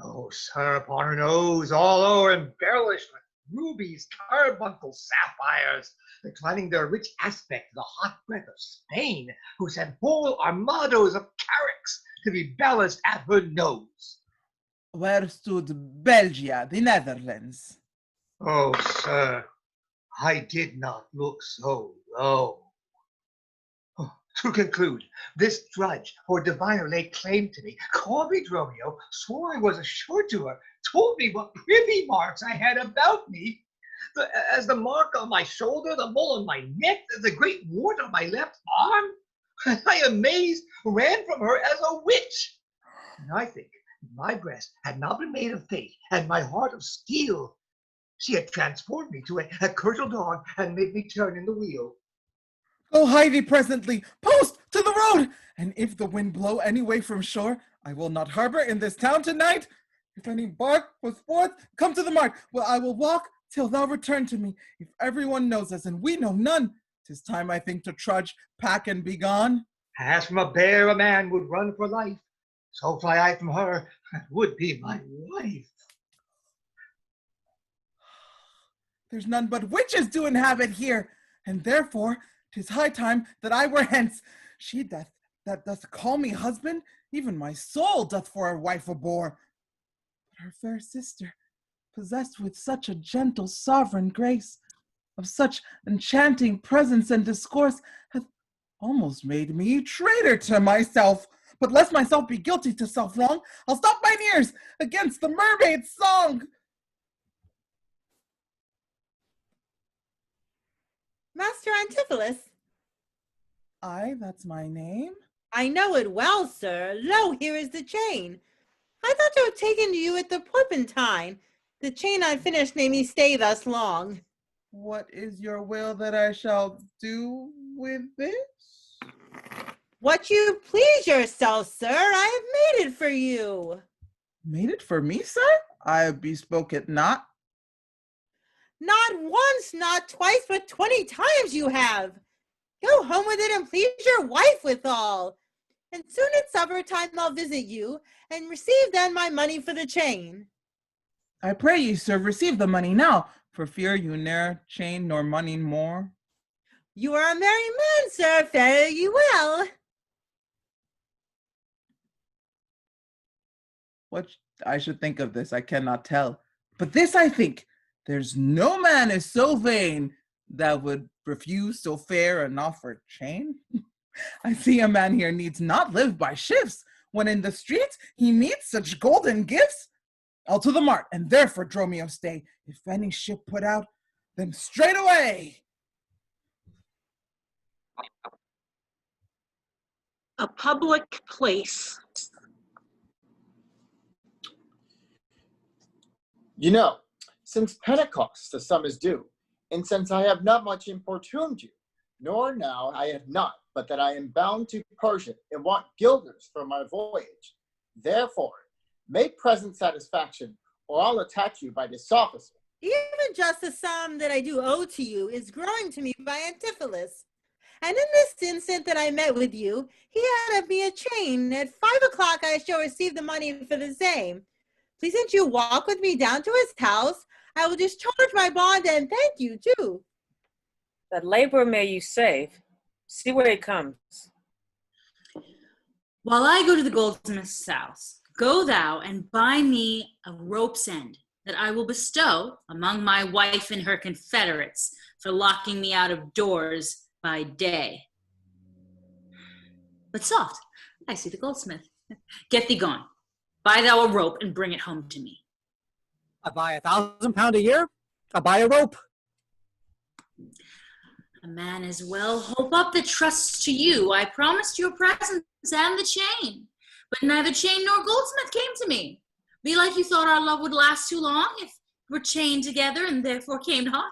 Oh, sir, upon her nose, all over embellished with rubies, carbuncles, sapphires, declining their rich aspect the hot breath of Spain, who sent whole armados of carracks to be belliced at her nose. Where stood Belgia, the Netherlands? Oh, sir, I did not look so low. To conclude, this drudge or diviner laid claim to me, called me Dromio, swore I was assured to her, told me what privy marks I had about me, as the mark on my shoulder, the mole on my neck, the great wart on my left arm. I, amazed, ran from her as a witch. And I think my breast had not been made of fate, and my heart of steel. She had transformed me to a curtal dog, and made me turn in the wheel. Go hide thee presently, post to the road, and if the wind blow any way from shore, I will not harbor in this town tonight. If any bark was forth, come to the mart, where I will walk till thou return to me. If everyone knows us, and we know none, 'tis time, I think, to trudge, pack, and be gone. As from a bear a man would run for life, so fly I from her that would be my wife. There's none but witches do inhabit here, and therefore 'tis high time that I were hence. She that doth call me husband, even my soul doth for a wife abhor. But her fair sister, possessed with such a gentle sovereign grace, of such enchanting presence and discourse, hath almost made me traitor to myself. But lest myself be guilty to self-wrong, I'll stop mine ears against the mermaid's song. Master Antipholus. Aye, that's my name. I know it well, sir. Lo, here is the chain. I thought to have taken to you at the Porpentine. The chain unfinished made me stay thus long. What is your will that I shall do with this? What you please yourself, sir. I have made it for you. Made it for me, sir? I bespoke it not. Not once, not twice, but 20 times you have. Go home with it and please your wife withal. And soon at supper time I'll visit you, and receive then my money for the chain. I pray you, sir, receive the money now, for fear you ne'er chain nor money more. You are a merry man, sir, fare you well. What I should think of this, I cannot tell. But this I think, there's no man is so vain that would refuse so fair an offered chain. I see a man here needs not live by shifts, when in the streets he meets such golden gifts. I'll to the mart, and there for Dromio stay. If any ship put out, then straight away. A public place. You know, since Pentecost the sum is due, and since I have not much importuned you, nor now I have not, but that I am bound to Persia and want guilders for my voyage. Therefore, make present satisfaction, or I'll attack you by this officer. Even just the sum that I do owe to you is growing to me by Antipholus. And in this instant that I met with you, he had of me a chain. At 5 o'clock I shall receive the money for the same. Pleasn't you walk with me down to his house? I will discharge my bond and thank you too. That labor may you save. See where he comes. While I go to the goldsmith's house, Go thou and buy me a rope's end that I will bestow among my wife and her confederates for locking me out of doors by day. But soft, I see the goldsmith. Get thee gone. Buy thou a rope and bring it home to me. I buy £1,000 a year. I buy a rope. A man as well hope up that trusts to you. I promised your presence and the chain, but neither chain nor goldsmith came to me. Be like you thought our love would last too long if we're chained together and therefore came not.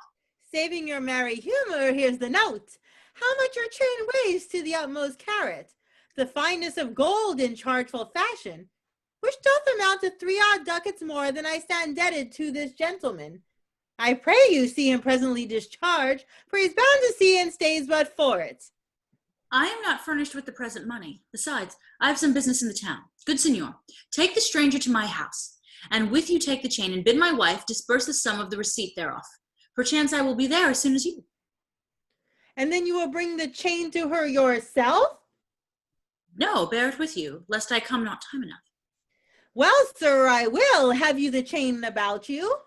Saving your merry humor, here's the note. How much your chain weighs to the utmost carat, the fineness of gold in chargeful fashion, which doth amount to 3 odd ducats more than I stand indebted to this gentleman. I pray you see him presently discharged, for he's bound to sea and stays but for it. I am not furnished with the present money. Besides, I have some business in the town. Good signor, take the stranger to my house, and with you take the chain, and bid my wife disburse the sum of the receipt thereof. Perchance I will be there as soon as you. And then you will bring the chain to her yourself? No, bear it with you, lest I come not time enough. Well, sir, I will. Have you the chain about you?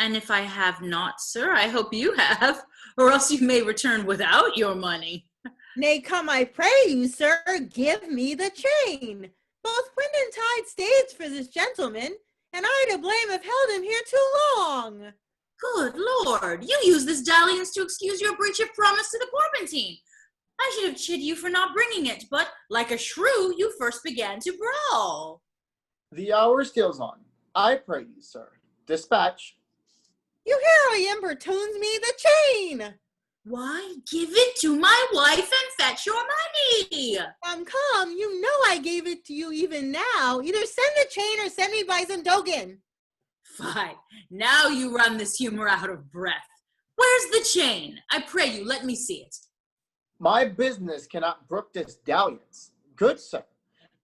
And if I have not, sir, I hope you have, or else you may return without your money. Nay, come, I pray you, sir, give me the chain. Both wind and tide stays for this gentleman, and I to blame have held him here too long. Good Lord, you use this dalliance to excuse your breach of promise to the Porpentine. I should have chid you for not bringing it, but like a shrew, you first began to brawl. The hour steals on. I pray you, sir, dispatch. You hear how he importunes me, the chain. Why, give it to my wife and fetch your money. Come, you know I gave it to you even now. Either send the chain or send me by some token. Fine, now you run this humor out of breath. Where's the chain? I pray you, let me see it. My business cannot brook this dalliance. Good sir,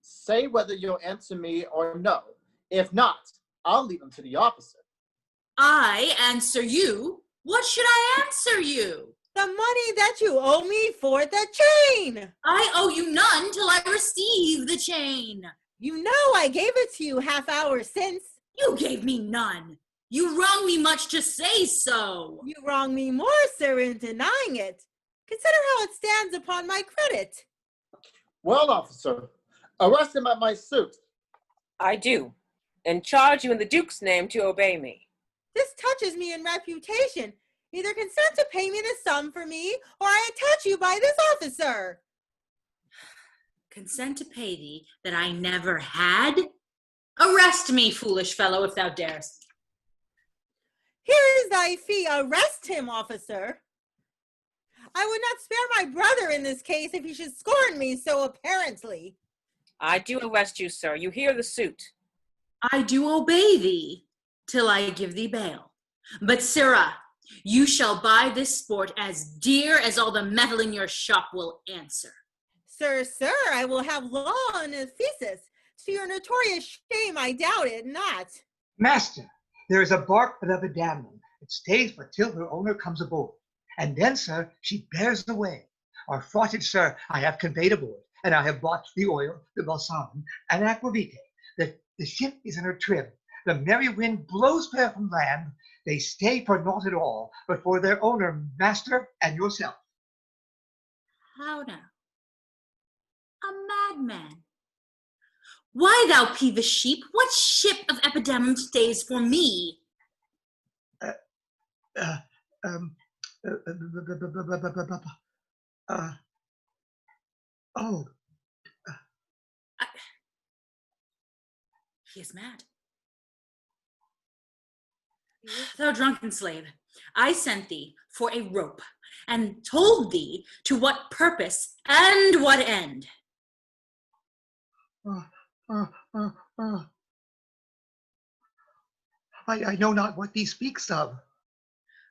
say whether you'll answer me or no. If not, I'll leave him to the officer. I answer you? What should I answer you? The money that you owe me for the chain. I owe you none till I receive the chain. You know I gave it to you half hour since. You gave me none. You wrong me much to say so. You wrong me more, sir, in denying it. Consider how it stands upon my credit. Well, officer, arrest him at my suit. I do, and charge you in the Duke's name to obey me. This touches me in reputation. Either consent to pay me the sum for me, or I attach you by this officer. Consent to pay thee that I never had? Arrest me, foolish fellow, if thou darest. Here is thy fee. Arrest him, officer. I would not spare my brother in this case if he should scorn me so apparently. I do arrest you, sir. You hear the suit. I do obey thee till I give thee bail. But, sirrah, you shall buy this sport as dear as all the metal in your shop will answer. Sir, I will have law in Ephesus. To your notorious shame, I doubt it not. Master, there is a bark of Epidamnum. It stays but till her owner comes aboard. And then, sir, she bears away. Our fraughted sir, I have conveyed aboard, and I have bought the oil, the balsam, and aquavitae. The ship is in her trim. The merry wind blows fair from land. They stay for naught at all, but for their owner, master, and yourself. How now? A madman. Why, thou peevish sheep, what ship of Epidamnum stays for me? He is mad. Thou drunken slave, I sent thee for a rope, and told thee to what purpose and what end. I know not what thee speaks of.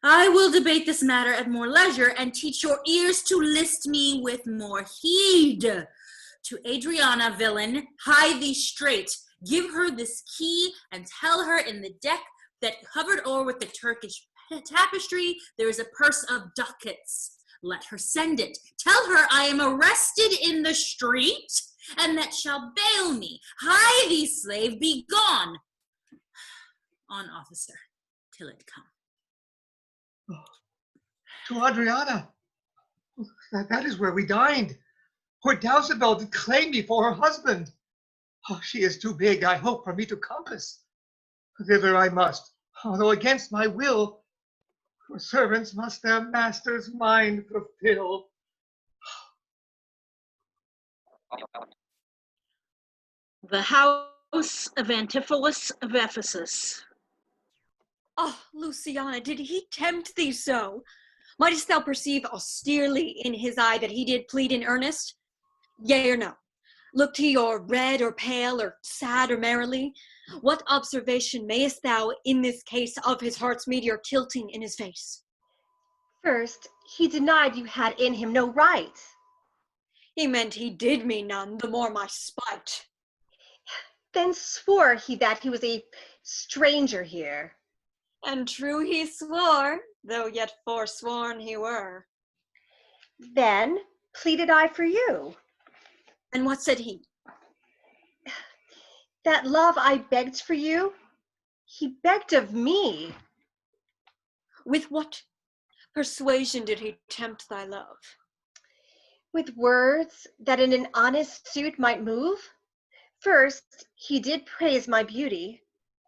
I will debate this matter at more leisure, and teach your ears to list me with more heed. To Adriana, villain, hie thee straight. Give her this key, and tell her in the deck that covered o'er with the Turkish tapestry there is a purse of ducats. Let her send it. Tell her I am arrested in the street, and that shall bail me. Hie thee, slave, be gone. On, officer, till it come. To Adriana. That is where we dined. Where Dulcibel did claim me for her husband. Oh, she is too big, I hope, for me to compass. Thither I must, although against my will, for servants must their master's mind fulfill. The house of Antipholus of Ephesus. Oh, Luciana, did he tempt thee so? Mightest thou perceive austerely in his eye that he did plead in earnest? Yea or no? Looked he or red or pale or sad or merrily? What observation mayest thou in this case of his heart's meteor tilting in his face? First, he denied you had in him no right. He meant he did me none, the more my spite. Then swore he that he was a stranger here. And true he swore, though yet forsworn he were. Then pleaded I for you. And what said he? That love I begged for you, he begged of me. With what persuasion did he tempt thy love? With words that in an honest suit might move. First, he did praise my beauty,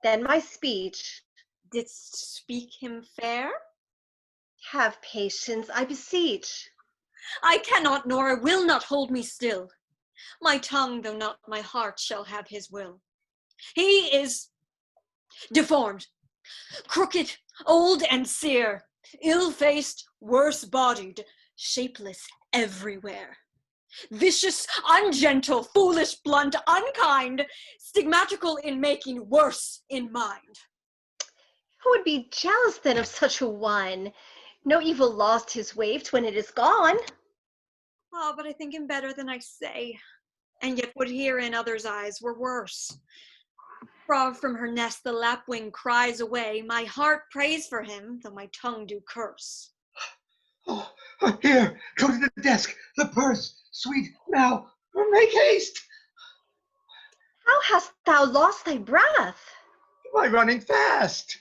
then my speech. Didst speak him fair? Have patience, I beseech. I cannot nor will not hold me still. My tongue, though not my heart, shall have his will. He is deformed, crooked, old and sere, ill-faced, worse-bodied, shapeless everywhere. Vicious, ungentle, foolish, blunt, unkind, stigmatical in making, worse in mind. Who would be jealous then of such a one? No evil lost his waft when it is gone. Ah, but I think him better than I say, and yet would hear in others' eyes were worse. Frog from her nest the lapwing cries away, my heart prays for him, though my tongue do curse. Oh, here, go to the desk, the purse, sweet, now, make haste. How hast thou lost thy breath? By running fast.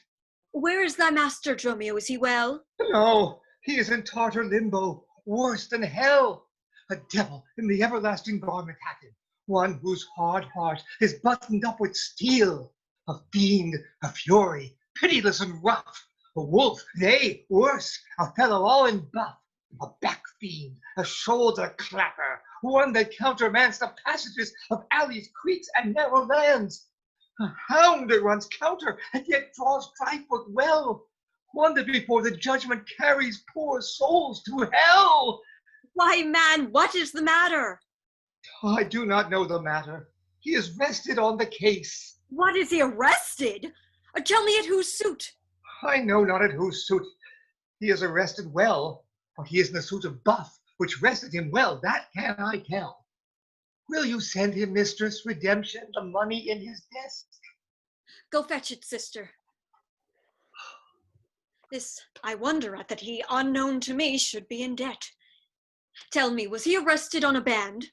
Where is thy master, Dromio? Is he well? No, he is in Tartar limbo, worse than hell. A devil in the everlasting garment hath him, one whose hard heart is buttoned up with steel, a fiend, a fury, pitiless and rough, a wolf, nay, worse, a fellow all in buff, a back fiend, a shoulder clapper, one that countermands the passages of alleys, creeks, and narrow lands. A hound that runs counter, and yet draws dry-foot well, one that before the judgment carries poor souls to hell. Why, man, what is the matter? I do not know the matter. He is rested on the case. What is he arrested? Tell me at whose suit? I know not at whose suit. He is arrested well, for he is in the suit of buff, which rested him well, that can I tell. Will you send him, mistress, redemption, the money in his desk? Go fetch it, sister. This I wonder at, that he, unknown to me, should be in debt. Tell me, was he arrested on a band?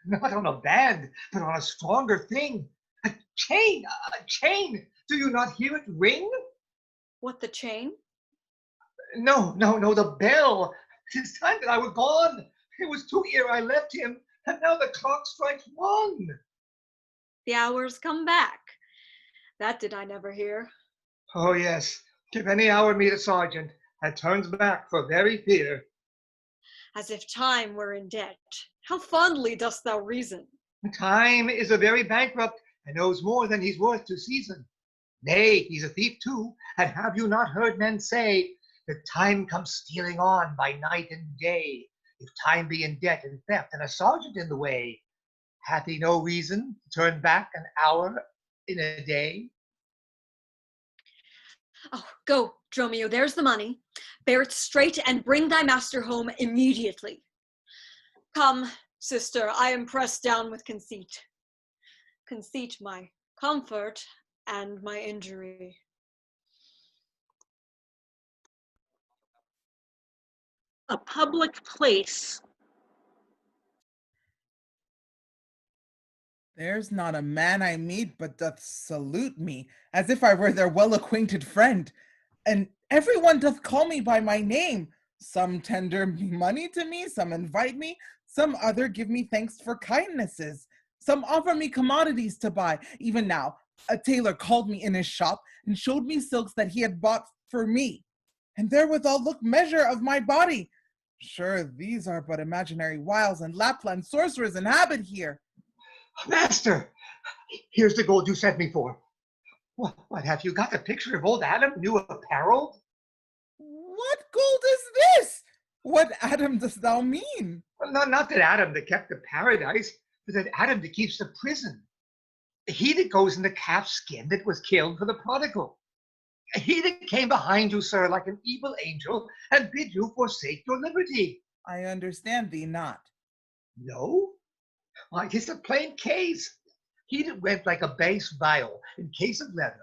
Not on a band, but on a stronger thing. A chain, a chain. Do you not hear it ring? What, the chain? No, the bell. 'Tis time that I were gone. It was 2 ere I left him, and now the clock strikes 1. The hours come back. That did I never hear. Oh, yes. If any hour meet a sergeant, and turns back for very fear. As if time were in debt. How fondly dost thou reason? Time is a very bankrupt, and knows more than he's worth to season. Nay, he's a thief too, and have you not heard men say that time comes stealing on by night and day? If time be in debt and theft, and a sergeant in the way, hath he no reason to turn back an hour in a day? Oh, go, Dromio, there's the money. Bear it straight and bring thy master home immediately. Come, sister, I am pressed down with conceit. Conceit my comfort and my injury. A public place. There's not a man I meet but doth salute me, as if I were their well-acquainted friend. And everyone doth call me by my name. Some tender money to me, some invite me, some other give me thanks for kindnesses. Some offer me commodities to buy. Even now, a tailor called me in his shop and showed me silks that he had bought for me. And therewithal look measure of my body. Sure, these are but imaginary wiles, and Lapland sorcerers inhabit here. Master, here's the gold you sent me for. What have you got? A picture of old Adam, new apparel? What gold is this? What Adam dost thou mean? Well, not that Adam that kept the paradise, but that Adam that keeps the prison. He that goes in the calf's skin that was killed for the prodigal. He that came behind you, sir, like an evil angel, and bid you forsake your liberty. I understand thee not. No? Why, 'tis a plain case. He that went like a base viol in case of leather.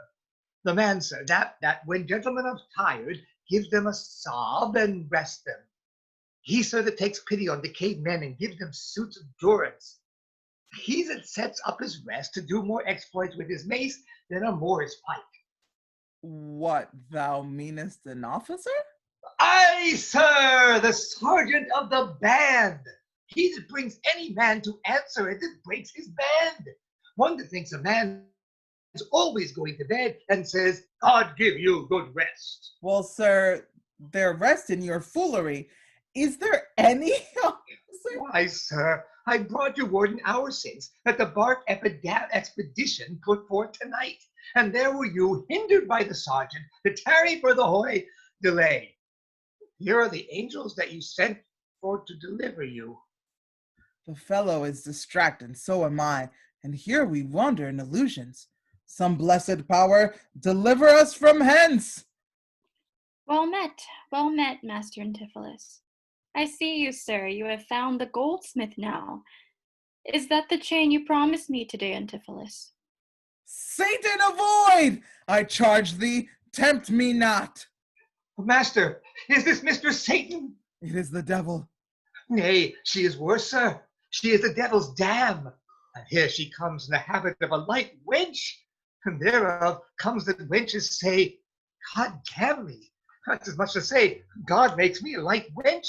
The man, sir, that when gentlemen are tired, gives them a sob and rest them. He, sir, that takes pity on decayed men and gives them suits of durance. He that sets up his rest to do more exploits with his mace than a Moor's pike. What, thou meanest an officer? Aye, sir, the sergeant of the band. He that brings any man to answer it that breaks his band. One that thinks a man is always going to bed and says, God give you good rest. Well, sir, there rest in your foolery. Is there any officer? Why, sir, I brought you word an hour since that the bark expedition put forth tonight, and there were you hindered by the sergeant to tarry for the hoy delay. Here are the angels that you sent for to deliver you. The fellow is distracted, and so am I, and here we wander in illusions. Some blessed power, deliver us from hence! Well met, Master Antipholus. I see you, sir. You have found the goldsmith now. Is that the chain you promised me today, Antipholus? Satan avoid! I charge thee, tempt me not. Master, is this Mistress Satan? It is the devil. Nay, she is worse, sir. She is the devil's dam. And here she comes in the habit of a light wench. And thereof comes that wenches say, God damn me. That's as much to say, God makes me a light wench.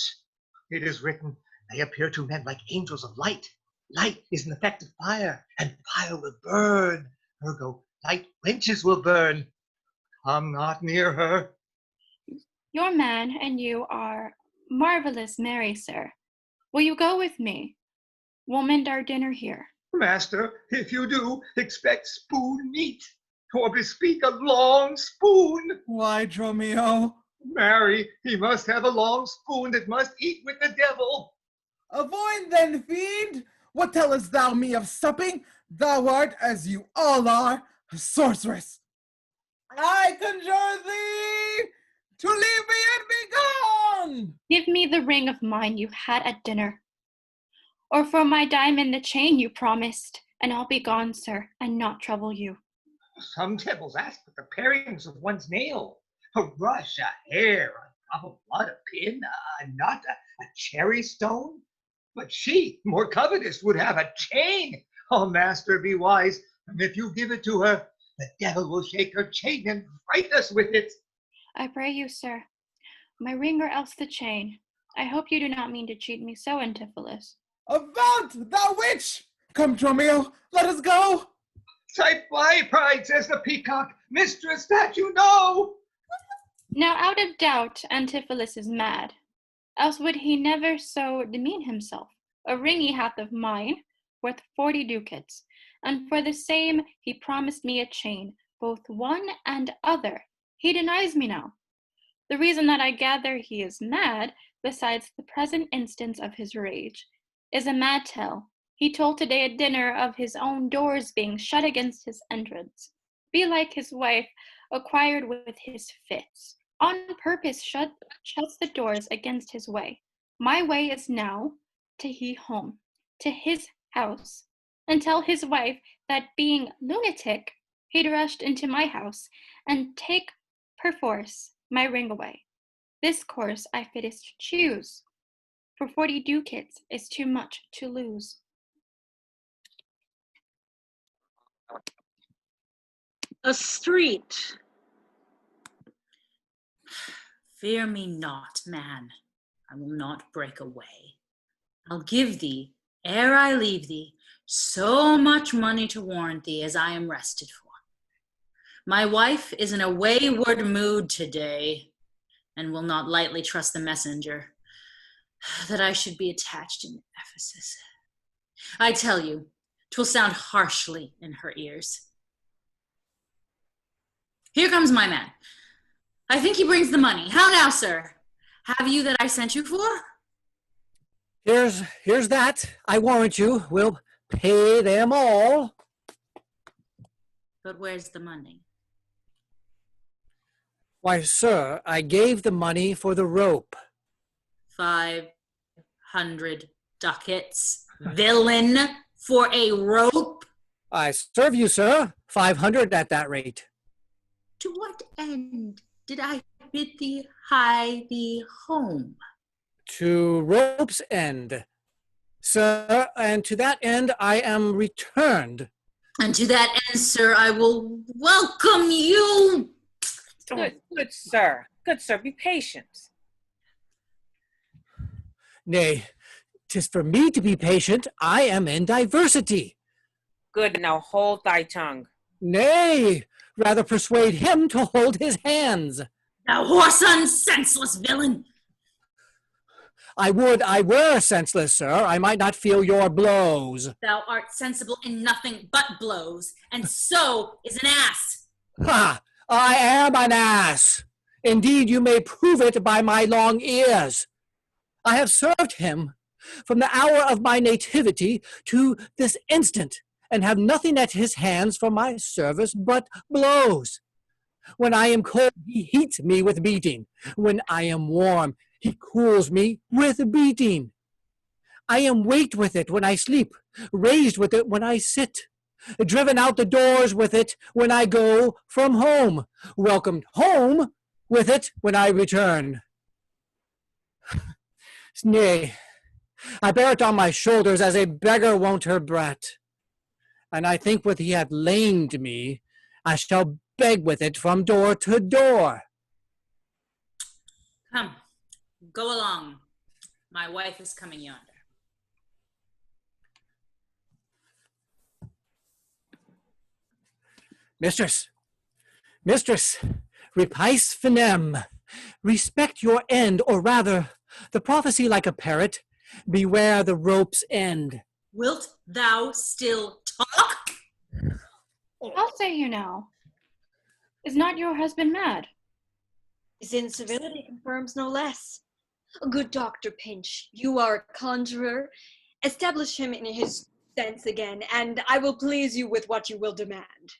It is written, they appear to men like angels of light. Light is an effect of fire, and fire will burn. Ergo, light wenches will burn. Come not near her. Your man and you are marvelous merry, sir. Will you go with me? We'll mend our dinner here. Master, if you do, expect spoon meat, or bespeak a long spoon. Why, Dromio? Marry, he must have a long spoon that must eat with the devil. Avoid then, fiend! What tellest thou me of supping? Thou art, as you all are, a sorceress. I conjure thee to leave me and be gone! Give me the ring of mine you had at dinner. Or for my diamond the chain you promised, and I'll be gone, sir, and not trouble you. Some devils ask but the parings of one's nail. A rush, a hair, a drop of blood, a pin, a nut, a cherry stone. But she, more covetous, would have a chain. Oh, master, be wise, and if you give it to her, the devil will shake her chain and fright us with it. I pray you, sir, my ring or else the chain. I hope you do not mean to cheat me so, Antipholus. Avaunt, thou witch! Come, Dromio, let us go! Thy fly pride, says the peacock, mistress that you know. Now out of doubt Antipholus is mad, else would he never so demean himself. A ring he hath of mine, worth 40 ducats, and for the same he promised me a chain, both one and other. He denies me now. The reason that I gather he is mad, besides the present instance of his rage, is a mad tale. He told today at dinner of his own doors being shut against his entrance. Belike his wife, acquired with his fits, on purpose shuts the doors against his way. My way is now to he home, to his house, and tell his wife that being lunatic, he'd rushed into my house, and take perforce my ring away. This course I fittest choose, for 40 ducats is too much to lose. A street. Fear me not, man. I will not break away. I'll give thee, ere I leave thee, so much money to warrant thee as I am rested for. My wife is in a wayward mood today, and will not lightly trust the messenger that I should be attached in Ephesus. I tell you, 'twill sound harshly in her ears. Here comes my man. I think he brings the money. How now, sir? Have you that I sent you for? Here's that. I warrant you, we'll pay them all. But where's the money? Why, sir, I gave the money for the rope. 500 ducats, villain, for a rope? I serve you, sir, 500 at that rate. To what end did I bid thee hie thee home? To rope's end, sir, and to that end I am returned. And to that end, sir, I will welcome you. Good sir, be patient. Nay, 'tis for me to be patient. I am in diversity. Good, now hold thy tongue. Nay, rather persuade him to hold his hands. Thou whoreson, senseless villain! I would I were senseless, sir. I might not feel your blows. Thou art sensible in nothing but blows, and so is an ass. Ha! I am an ass. Indeed, you may prove it by my long ears. I have served him from the hour of my nativity to this instant, and have nothing at his hands for my service but blows. When I am cold, he heats me with beating. When I am warm, he cools me with beating. I am waked with it when I sleep, raised with it when I sit, driven out the doors with it when I go from home, welcomed home with it when I return. Nay, I bear it on my shoulders as a beggar wont her brat. And I think when he hath lamed me, I shall beg with it from door to door. Come, go along. My wife is coming yonder. Mistress, repice finem, respect your end, or rather, the prophecy like a parrot, beware the rope's end. Wilt thou still talk? How say you now? Is not your husband mad? His incivility confirms no less. Good Dr. Pinch, you are a conjurer. Establish him in his sense again, and I will please you with what you will demand.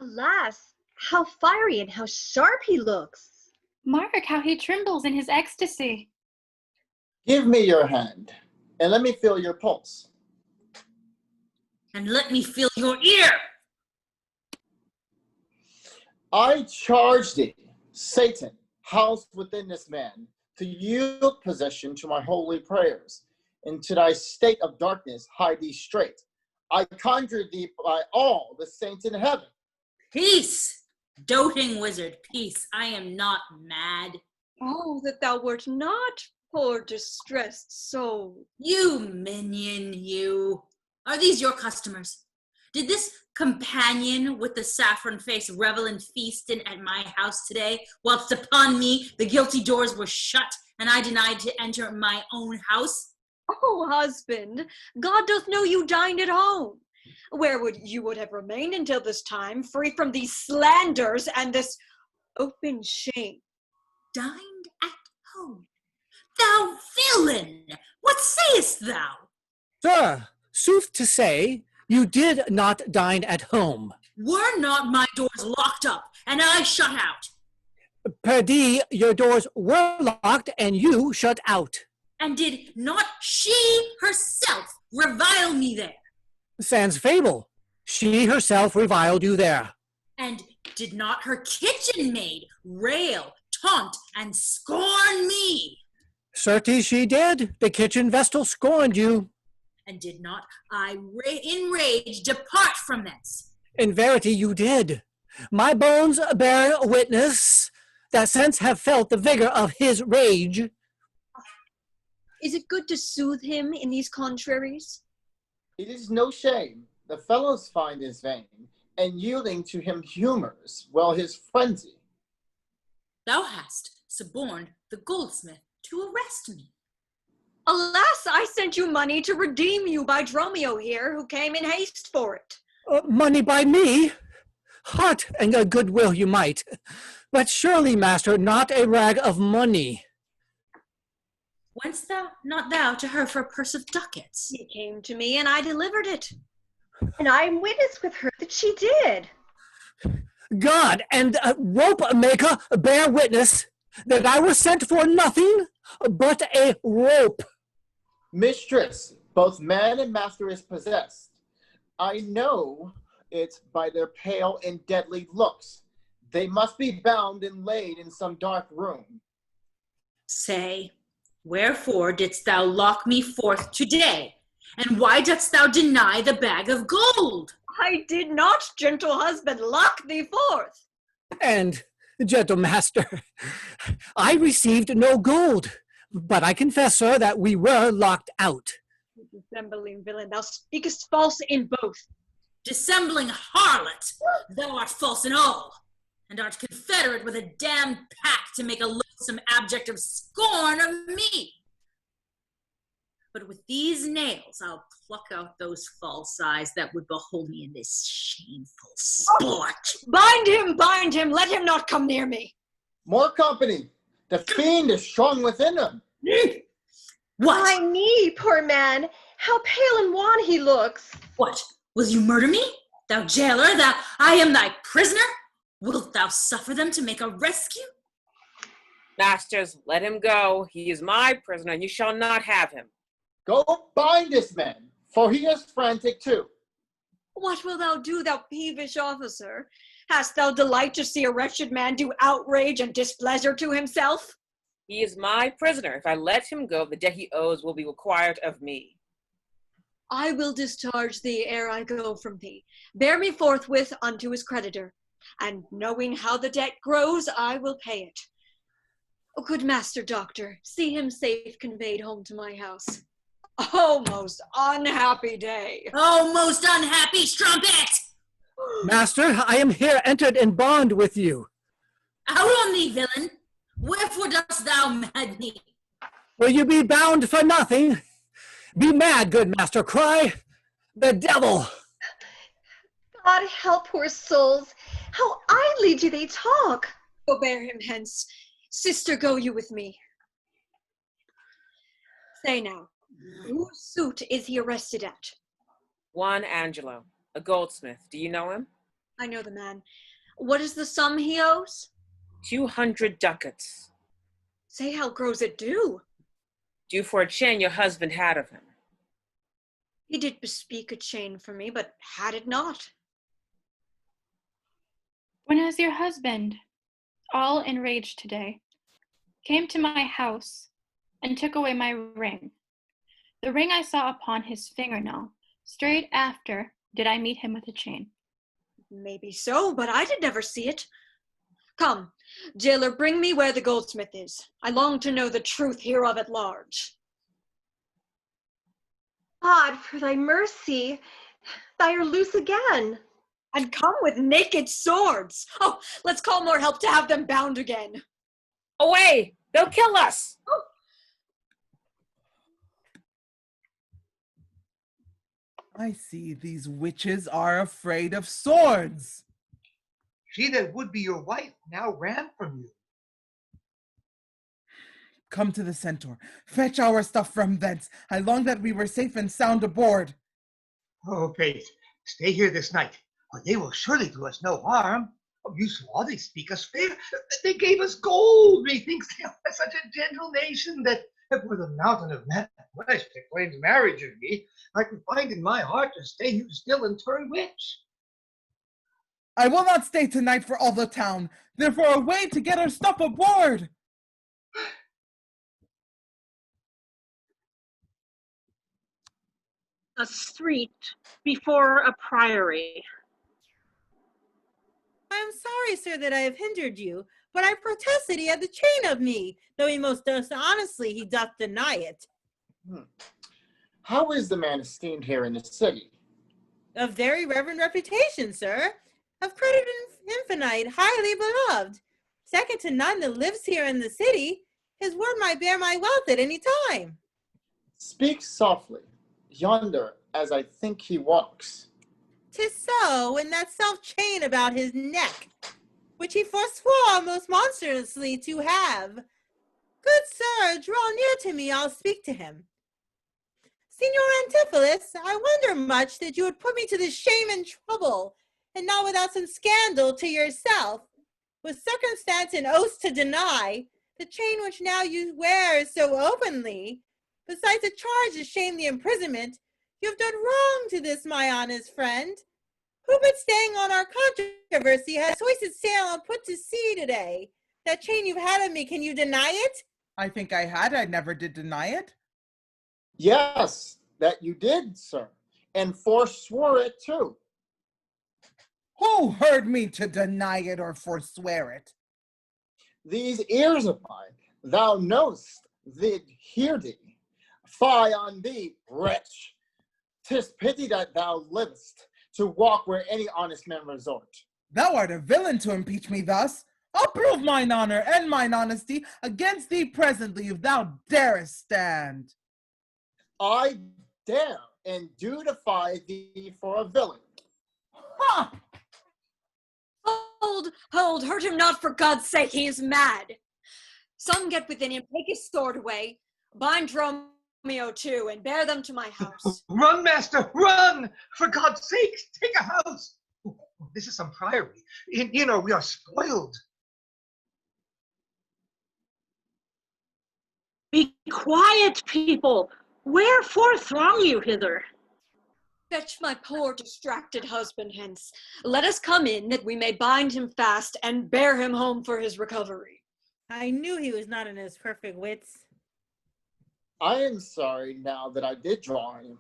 Alas, how fiery and how sharp he looks. Mark how he trembles in his ecstasy. Give me your hand, and let me feel your pulse. And let me feel your ear. I charge thee, Satan, housed within this man, to yield possession to my holy prayers, and to thy state of darkness hide thee straight. I conjure thee by all the saints in heaven. Peace, doting wizard, peace. I am not mad. Oh, that thou wert not, poor distressed soul. You minion, you. Are these your customers? Did this companion with the saffron face revel and feasting at my house today, whilst upon me the guilty doors were shut, and I denied to enter my own house? Oh, husband, God doth know you dined at home. Where would you have remained until this time, free from these slanders and this open shame? Dined at home? Thou villain! What sayest thou? Sir, sooth to say, you did not dine at home. Were not my doors locked up, and I shut out? Perdie, your doors were locked, and you shut out. And did not she herself revile me there? Sans fable, she herself reviled you there. And did not her kitchen maid rail, taunt, and scorn me? Certes she did. The kitchen vestal scorned you. And did not I in rage depart from thence? In verity you did. My bones bear witness that since have felt the vigor of his rage. Is it good to soothe him in these contraries? It is no shame. The fellows find his vain, and yielding to him humors, well his frenzy. Thou hast suborned the goldsmith to arrest me. Alas, I sent you money to redeem you by Dromio here, who came in haste for it. Money by me? Heart and a goodwill you might, but surely, master, not a rag of money. Went'st thou not thou to her for a purse of ducats? He came to me, and I delivered it. And I am witness with her that she did. God and a rope maker bear witness that I was sent for nothing but a rope. Mistress, both man and master is possessed. I know it by their pale and deadly looks. They must be bound and laid in some dark room. Say, wherefore didst thou lock me forth today? And why dost thou deny the bag of gold? I did not, gentle husband, lock thee forth. And, gentle master, I received no gold, but I confess, sir, that we were locked out. Dissembling villain, thou speakest false in both. Dissembling harlot, thou art false in all, and art confederate with a damned pack to make a loathsome abject of scorn of me. But with these nails I'll pluck out those false eyes that would behold me in this shameful sport. Bind him, let him not come near me. More company. The fiend is strong within him. What? My knee, poor man. How pale and wan he looks. What? Will you murder me? Thou jailer, that I am thy prisoner? Wilt thou suffer them to make a rescue? Masters, let him go. He is my prisoner, and you shall not have him. Go bind this man, for he is frantic too. What wilt thou do, thou peevish officer? Hast thou delight to see a wretched man do outrage and displeasure to himself? He is my prisoner. If I let him go, the debt he owes will be required of me. I will discharge thee ere I go from thee. Bear me forthwith unto his creditor, and knowing how the debt grows, I will pay it. O good master doctor, see him safe conveyed home to my house. Oh, most unhappy day. Oh, most unhappy strumpet! Master, I am here entered in bond with you. Out on thee, villain! Wherefore dost thou mad me? Will you be bound for nothing? Be mad, good master, cry the devil. God help poor souls. How idly do they talk. Go bear him hence. Sister, go you with me. Say now, whose suit is he arrested at? One Angelo, a goldsmith. Do you know him? I know the man. What is the sum he owes? 200 ducats. Say, how grows it due? Due for a chain your husband had of him. He did bespeak a chain for me, but had it not. When has your husband, all enraged today, came to my house and took away my ring, the ring I saw upon his fingernail, straight after did I meet him with a chain. Maybe so, but I did never see it. Come, jailer, bring me where the goldsmith is. I long to know the truth hereof at large. God, for thy mercy, thou art loose again. And come with naked swords. Oh, let's call more help to have them bound again. Away! They'll kill us! Oh. I see these witches are afraid of swords. She that would be your wife now ran from you. Come to the centaur. Fetch our stuff from thence. I long that we were safe and sound aboard. Oh, faith, stay here this night, or they will surely do us no harm. Oh, you saw they speak us fair. They gave us gold. Methinks they are such a gentle nation that were the mountain of man flesh that claims marriage of me, I can find in my heart to stay you still and turn witch. I will not stay tonight for all the town. Therefore, away to get our stuff aboard. A street before a priory. I am sorry, sir, that I have hindered you, but I protested he had the chain of me, though he most honestly he doth deny it. How is the man esteemed here in the city? Of very reverend reputation, sir, of credit infinite, highly beloved. Second to none that lives here in the city, his word might bear my wealth at any time. Speak softly, yonder, as I think he walks. 'Tis so, in that self-chain about his neck, which he forswore most monstrously to have. Good sir, draw near to me, I'll speak to him. Signor Antipholus, I wonder much that you would put me to this shame and trouble, and not without some scandal to yourself, with circumstance and oaths to deny, the chain which now you wear so openly, besides the charge to shame the imprisonment, you have done wrong to this my honest friend, who but staying on our controversy has hoisted sail and put to sea today. That chain you've had of me, can you deny it? I think I had. I never did deny it. Yes, that you did, sir, and forswore it too. Who heard me to deny it or forswear it? These ears of mine, thou know'st, did hear thee. Fie on thee, wretch! 'Tis pity that thou livest, to walk where any honest men resort. Thou art a villain to impeach me thus. I'll prove mine honor and mine honesty against thee presently, if thou darest stand. I dare, and do defy thee for a villain. Ha! Hold, hurt him not for God's sake, he is mad. Some get within him, take his sword away, bind Dromio too, and bear them to my house. Run, master, run! For God's sake, take a house. This is some priory. You know, we are spoiled. Be quiet, people. Wherefore throng you hither? Fetch my poor distracted husband hence. Let us come in, that we may bind him fast and bear him home for his recovery. I knew he was not in his perfect wits. I am sorry now that I did draw him.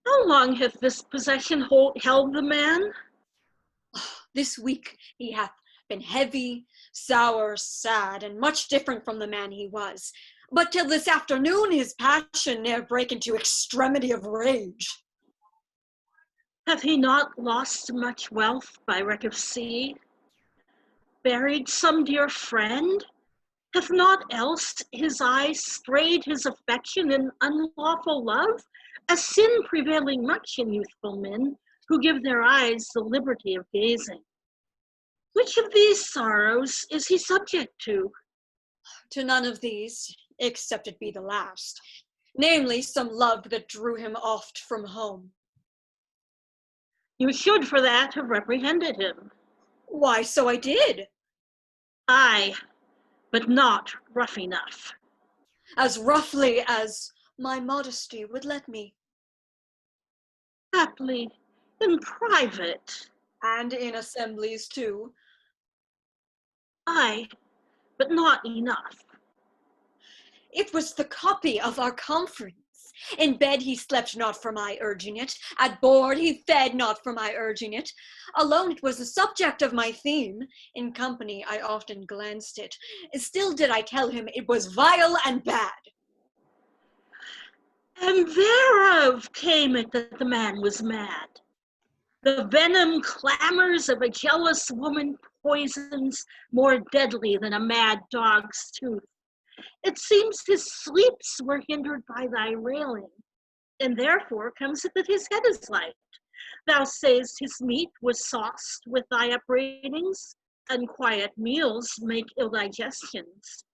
How long hath this possession held the man? This week he hath been heavy, sour, sad, and much different from the man he was. But till this afternoon his passion ne'er brake into extremity of rage. Hath he not lost much wealth by wreck of sea? Buried some dear friend? Hath not else his eyes strayed his affection in unlawful love? A sin prevailing much in youthful men, who give their eyes the liberty of gazing. Which of these sorrows is he subject to? To none of these, except it be the last, namely some love that drew him oft from home. You should for that have reprehended him. Why, so I did. Aye, but not rough enough. As roughly as my modesty would let me. Haply in private. And in assemblies too. Aye, but not enough. It was the copy of our conference. In bed he slept not for my urging it. At board he fed not for my urging it. Alone it was the subject of my theme. In company I often glanced it. Still did I tell him it was vile and bad. And thereof came it that the man was mad. The venom clamors of a jealous woman poisons more deadly than a mad dog's tooth. It seems his sleeps were hindered by thy railing, and therefore comes it that his head is light. Thou sayest his meat was sauced with thy upbraidings, and quiet meals make ill digestions.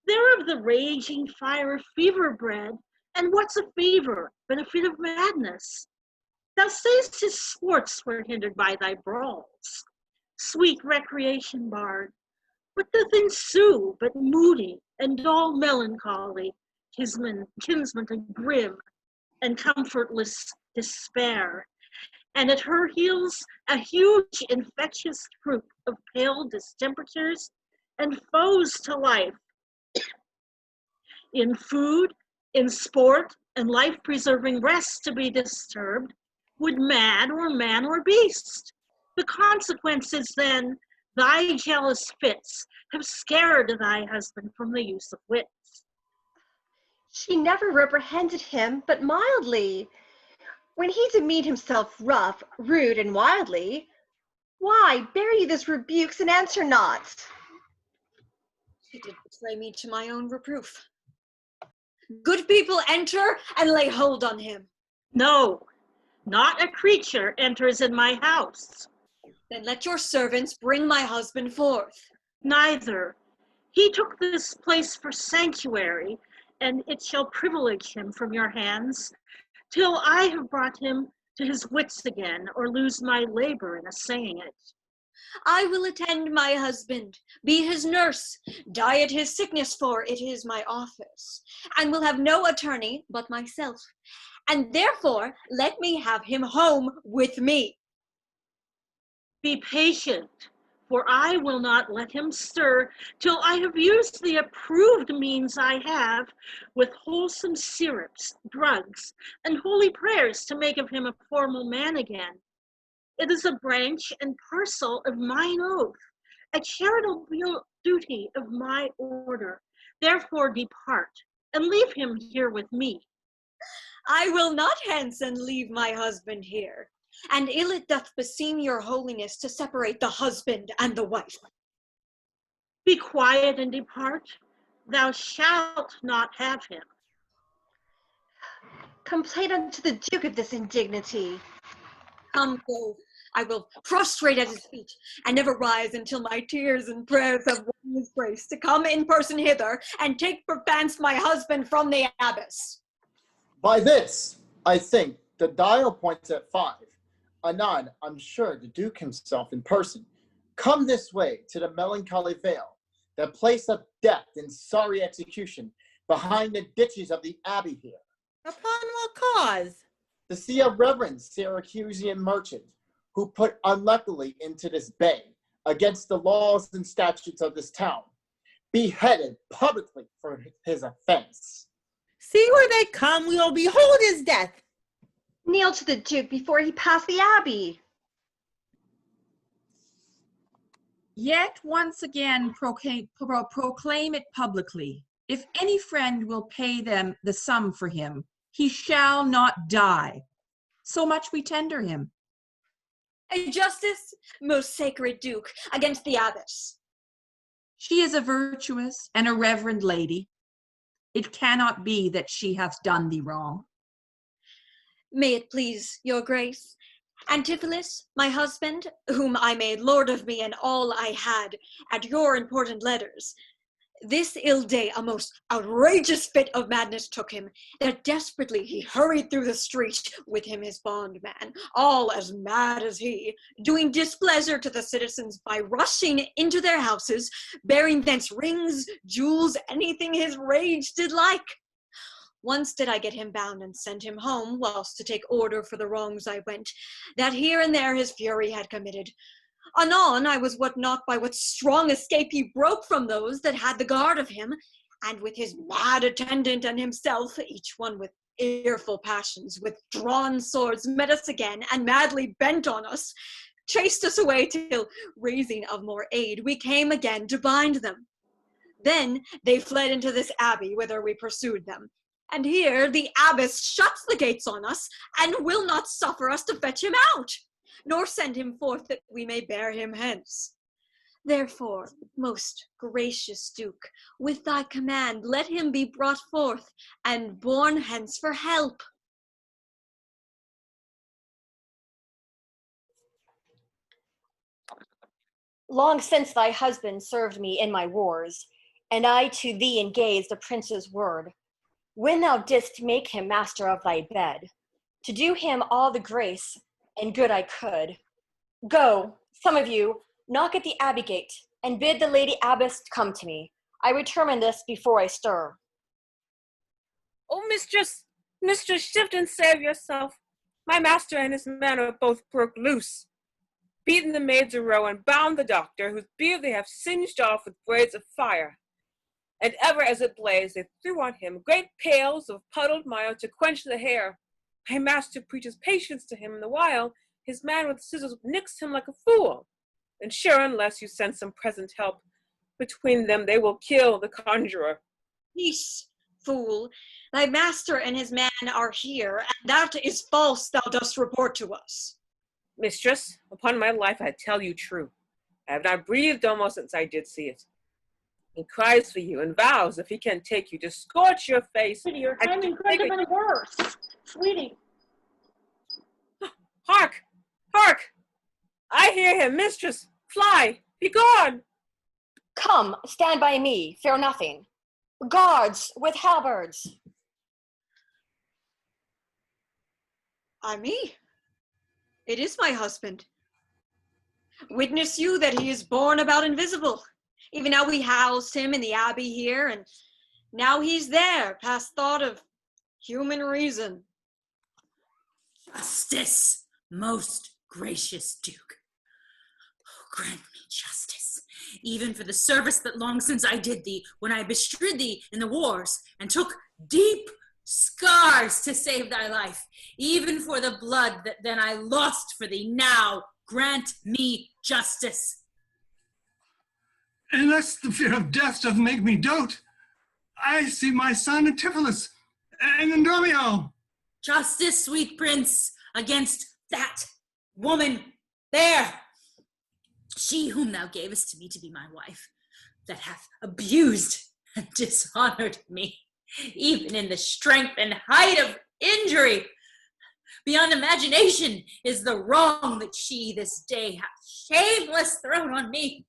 Thereof the raging fire fever bred, and what's a fever but a fit of madness? Thou sayest his sports were hindered by thy brawls. Sweet recreation barred, what doth ensue but moody and dull melancholy, kinsman and grim, and comfortless despair, and at her heels a huge infectious troop of pale distemperatures and foes to life. In food, in sport, and life-preserving rest to be disturbed, would mad or man or beast. The consequences then, thy jealous fits have scared thy husband from the use of wits. She never reprehended him, but mildly. When he demeaned himself rough, rude, and wildly, why bear ye this rebukes and answer not? She did betray me to my own reproof. Good people, enter and lay hold on him. No, not a creature enters in my house. Then let your servants bring my husband forth. Neither. He took this place for sanctuary, and it shall privilege him from your hands, till I have brought him to his wits again, or lose my labor in assaying it. I will attend my husband, be his nurse, diet his sickness, for it is my office, and will have no attorney but myself. And therefore let me have him home with me. Be patient, for I will not let him stir till I have used the approved means I have, with wholesome syrups, drugs, and holy prayers to make of him a formal man again. It is a branch and parcel of mine oath, a charitable duty of my order. Therefore depart, and leave him here with me. I will not hence and leave my husband here, and ill it doth beseem your holiness to separate the husband and the wife. Be quiet and depart. Thou shalt not have him. Complain unto the Duke of this indignity. Come, go. I will prostrate at his feet, and never rise until my tears and prayers have won his grace to come in person hither, and take perchance my husband from the abbess. By this, I think, the dial points at 5. Anon, I'm sure the Duke himself in person. Come this way to the melancholy vale, the place of death and sorry execution, behind the ditches of the abbey here. Upon what cause? To see a reverend Syracusean merchant, who put unluckily into this bay, against the laws and statutes of this town, beheaded publicly for his offense. See where they come, we will behold his death. Kneel to the Duke before he pass the abbey. Yet once again proclaim it publicly. If any friend will pay them the sum for him, he shall not die. So much we tender him. A justice, most sacred Duke, against the abbess. She is a virtuous and a reverend lady. It cannot be that she hath done thee wrong. May it please your grace, Antipholus, my husband, whom I made lord of me and all I had at your important letters, this ill day a most outrageous fit of madness took him, that desperately he hurried through the street, with him his bondman, all as mad as he, doing displeasure to the citizens by rushing into their houses, bearing thence rings, jewels, anything his rage did like. Once did I get him bound and send him home, whilst to take order for the wrongs I went, that here and there his fury had committed. Anon I was not by what strong escape he broke from those that had the guard of him, and with his mad attendant and himself, each one with ireful passions, with drawn swords, met us again, and madly bent on us, chased us away till, raising of more aid, we came again to bind them. Then they fled into this abbey, whither we pursued them. And here the abbess shuts the gates on us, and will not suffer us to fetch him out, nor send him forth that we may bear him hence. Therefore, most gracious Duke, with thy command, let him be brought forth, and borne hence for help. Long since thy husband served me in my wars, and I to thee engaged a prince's word, when thou didst make him master of thy bed, to do him all the grace and good I could. Go, some of you, knock at the abbey gate, and bid the lady abbess come to me. I determine this before I stir. Oh, mistress, shift and save yourself. My master and his men are both broke loose, beaten the maids a row, and bound the doctor, whose beard they have singed off with braids of fire. And ever as it blazed, they threw on him great pails of puddled mire to quench the hair. My master preaches patience to him, and the while his man with scissors nixed him like a fool. And sure, unless you send some present help between them, they will kill the conjurer. Peace, fool. Thy master and his man are here, and that is false thou dost report to us. Mistress, upon my life I tell you true. I have not breathed almost since I did see it. He cries for you and vows if he can take you to scorch your face. Sweetie, your timing couldn't have been worse. Sweetie. Hark! Hark! I hear him, mistress. Fly! Be gone! Come, stand by me, fear nothing. Guards with halberds. Me? It is my husband. Witness you that he is born about invisible. Even now we housed him in the abbey here, and now he's there, past thought of human reason. Justice, most gracious Duke. Oh, grant me justice, even for the service that long since I did thee, when I bestrid thee in the wars, and took deep scars to save thy life, even for the blood that then I lost for thee. Now grant me justice. Unless the fear of death doth make me dote, I see my son Antipholus and Dromio. Justice, sweet prince, against that woman there, she whom thou gavest to me to be my wife, that hath abused and dishonored me, even in the strength and height of injury. Beyond imagination is the wrong that she this day hath shameless thrown on me.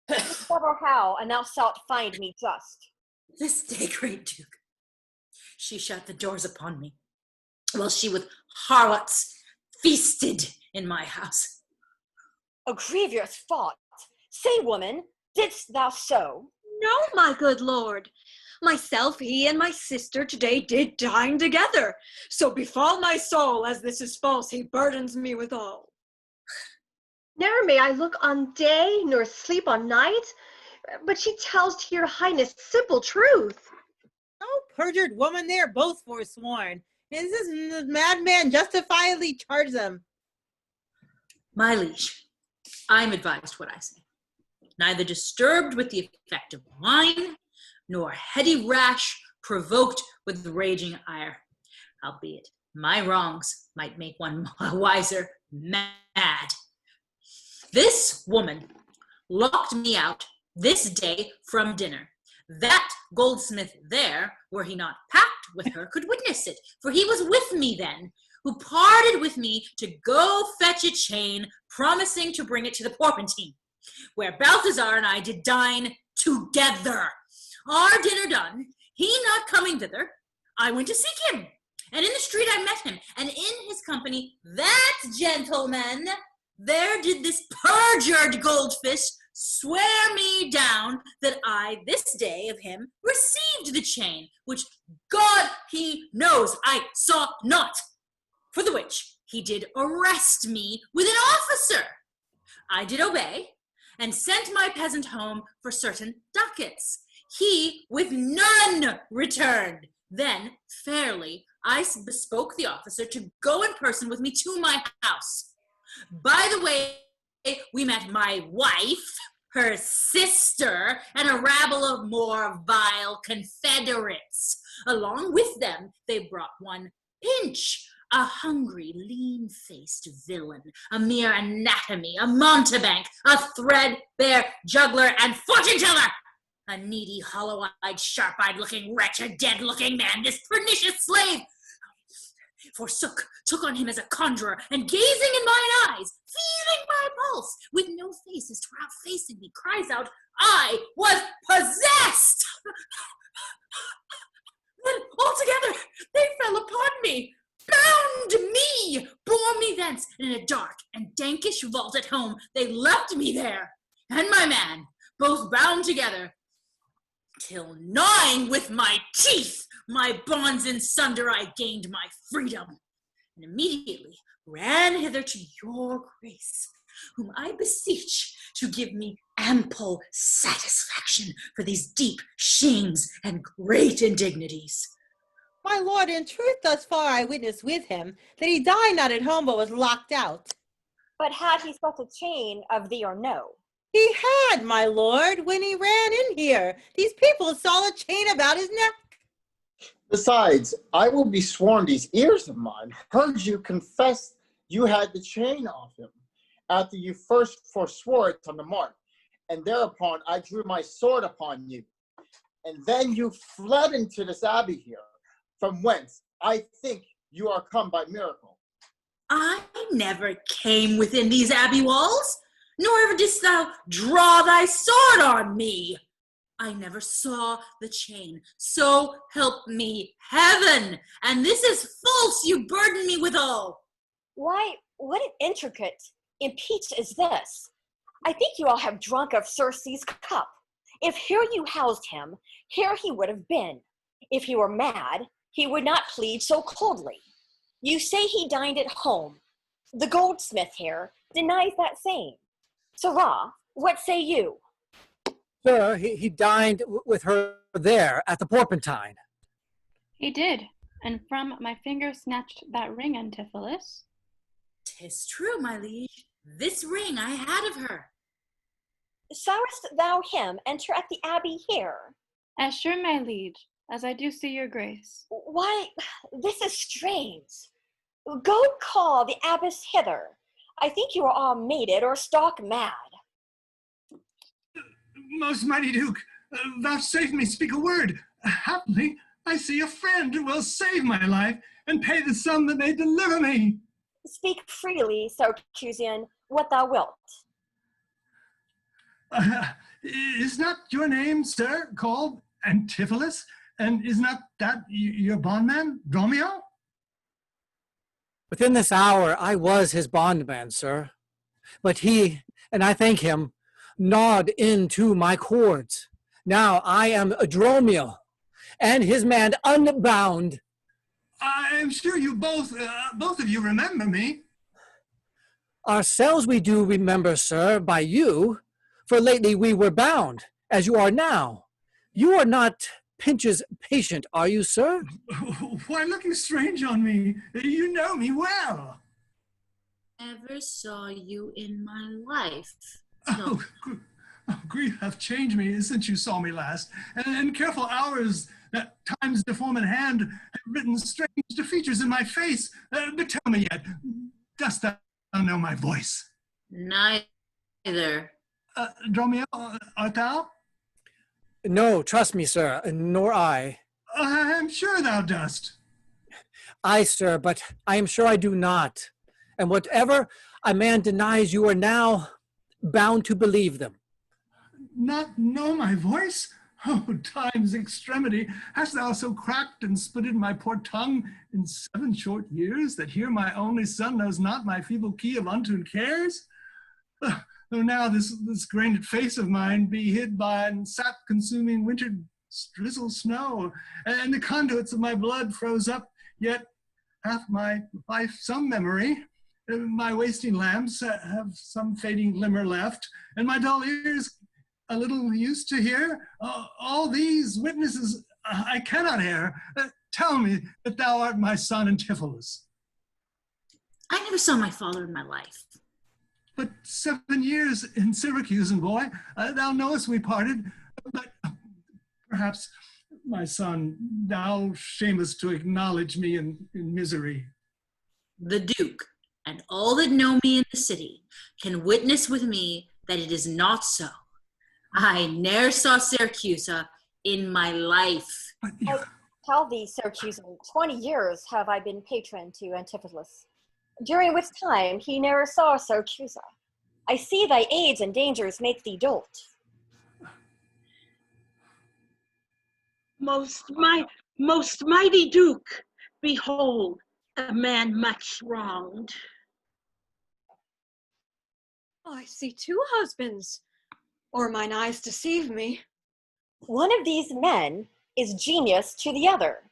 Discover how, and thou shalt find me just. This day, great Duke, she shut the doors upon me, while she with harlots feasted in my house. A grievous fault. Say, woman, didst thou so? No, my good lord. Myself, he, and my sister today did dine together. So befall my soul, as this is false, he burdens me withal. Never may I look on day, nor sleep on night, but she tells to your highness simple truth. Oh, perjured woman, they are both forsworn. Is this madman justifiably charge them? My liege, I am advised what I say. Neither disturbed with the effect of wine, nor heady rash provoked with raging ire. Albeit my wrongs might make one wiser mad. This woman locked me out this day from dinner. That goldsmith there, were he not packed with her, could witness it, for he was with me then, who parted with me to go fetch a chain, promising to bring it to the Porpentine, where Balthazar and I did dine together. Our dinner done, he not coming thither, I went to seek him, and in the street I met him, and in his company that gentleman, there did this perjured goldfish swear me down that I this day of him received the chain, which God he knows I saw not, for the which he did arrest me with an officer. I did obey, and sent my peasant home for certain ducats. He with none returned. Then fairly I bespoke the officer to go in person with me to my house. By the way, we met my wife, her sister, and a rabble of more vile confederates. Along with them, they brought one Pinch, a hungry, lean-faced villain, a mere anatomy, a mountebank, a threadbare juggler and fortune-teller, a needy, hollow-eyed, sharp-eyed looking wretch, a dead-looking man, this pernicious slave, forsook, took on him as a conjurer, and gazing in mine eyes, feeling my pulse, with no faces to outfacing me, cries out, I was possessed! Then altogether they fell upon me, bound me, bore me thence, and in a dark and dankish vault at home they left me there, and my man, both bound together, till gnawing with my teeth my bonds in sunder I gained my freedom, and immediately ran hither to your grace, whom I beseech to give me ample satisfaction for these deep shames and great indignities. My lord, in truth, thus far I witnessed with him that he dined not at home but was locked out. But had he such a chain of thee or no? He had, my lord, when he ran in here. These people saw a chain about his neck. Besides, I will be sworn these ears of mine heard you confess you had the chain off him, after you first forswore it on the mark, and thereupon I drew my sword upon you. And then you fled into this abbey here, from whence I think you are come by miracle. I never came within these abbey walls, nor ever didst thou draw thy sword on me. I never saw the chain, so help me heaven, and this is false you burden me withal. Why, what an intricate impeach is this? I think you all have drunk of Circe's cup. If here you housed him, here he would have been. If he were mad, he would not plead so coldly. You say he dined at home. The goldsmith here denies that same. Sirrah, what say you? Sir, he dined with her there at the Porpentine. He did, and from my finger snatched that ring, Antipholus. 'Tis true, my liege. This ring I had of her. Sawest thou him enter at the abbey here? As sure, my liege, as I do see your grace. Why, this is strange. Go call the abbess hither. I think you are all mated or stark mad. Most mighty Duke, vouchsafe me speak a word. Haply, I see a friend who will save my life and pay the sum that may deliver me. Speak freely, Syracusian, what thou wilt. Is not your name, sir, called Antipholus? And is not that your bondman, Dromio? Within this hour I was his bondman, sir. But he, and I thank him, gnawed into my cords. Now I am a Dromio, and his man unbound. I am sure you both of you remember me. Ourselves we do remember, sir, by you, for lately we were bound, as you are now. You are not Pinch's patient, are you, sir? Why, looking strange on me? You know me well. Never saw you in my life. Oh, grief hath changed me since you saw me last, and careful hours that time's deforming hand have written strange features in my face. But tell me yet, dost thou know my voice? Neither. Dromio, art thou? No, trust me, sir, nor I. I am sure thou dost. Aye, sir, but I am sure I do not. And whatever a man denies, you are now bound to believe them. Not know my voice? Oh, time's extremity, hast thou so cracked and splitted my poor tongue in 7 short years, that here my only son knows not my feeble key of untuned cares? Though now this grained face of mine be hid by an sap-consuming winter drizzle snow, and the conduits of my blood froze up, yet hath my life some memory. My wasting lamps have some fading glimmer left, and my dull ears a little used to hear. All these witnesses I cannot hear. Tell me that thou art my son Antipholus. I never saw my father in my life. But 7 years in Syracuse, and boy, thou knowest we parted, but perhaps, my son, thou shamest to acknowledge me in misery. The Duke, and all that know me in the city, can witness with me that it is not so. I ne'er saw Syracuse in my life. I tell thee, Syracusan, 20 years have I been patron to Antipholus, during which time he ne'er saw Syracuse. I see thy aids and dangers make thee dolt. Most mighty Duke, behold, a man much wronged. I see 2 husbands, or mine eyes deceive me. One of these men is genius to the other,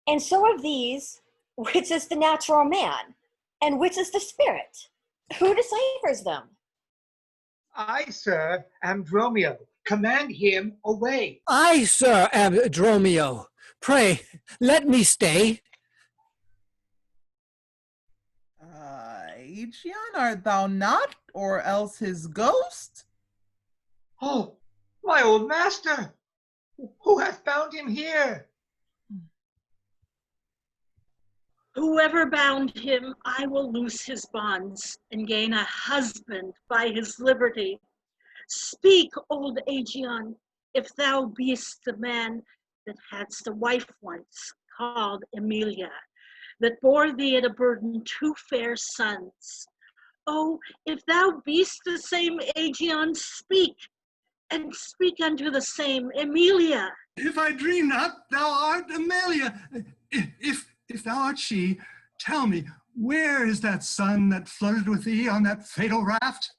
and so of these, which is the natural man, and which is the spirit? Who deciphers them? I, sir, am Dromio. Command him away. I, sir, am Dromio. Pray, let me stay. Egeon, art thou not, or else his ghost? Oh, my old master! Who hath bound him here? Whoever bound him, I will loose his bonds and gain a husband by his liberty. Speak, old Egeon, if thou be'st the man that hadst a wife once, called Aemilia, that bore thee at a burden 2 fair sons. Oh, if thou be'st the same Egeon, speak, and speak unto the same Aemilia. If I dream not, thou art Aemilia. If thou art she, tell me, where is that son that flirted with thee on that fatal raft?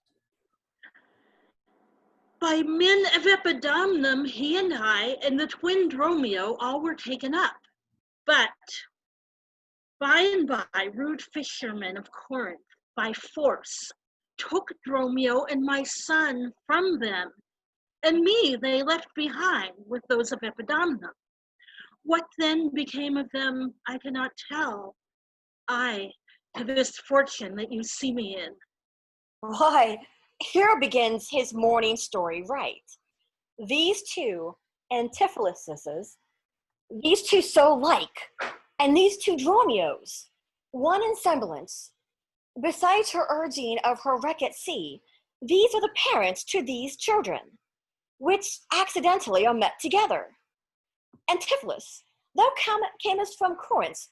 By men of Epidamnum, he and I and the twin Dromio all were taken up. But by and by, rude fishermen of Corinth, by force, took Dromio and my son from them, and me they left behind with those of Epidamnum. What then became of them, I cannot tell. I, to this fortune that you see me in. Why, here begins his morning story right. These 2 Antipholus, these 2 so like, and these 2 Dromios, one in semblance. Besides her urging of her wreck at sea, these are the parents to these children, which accidentally are met together. Antipholus, thou camest from Corinth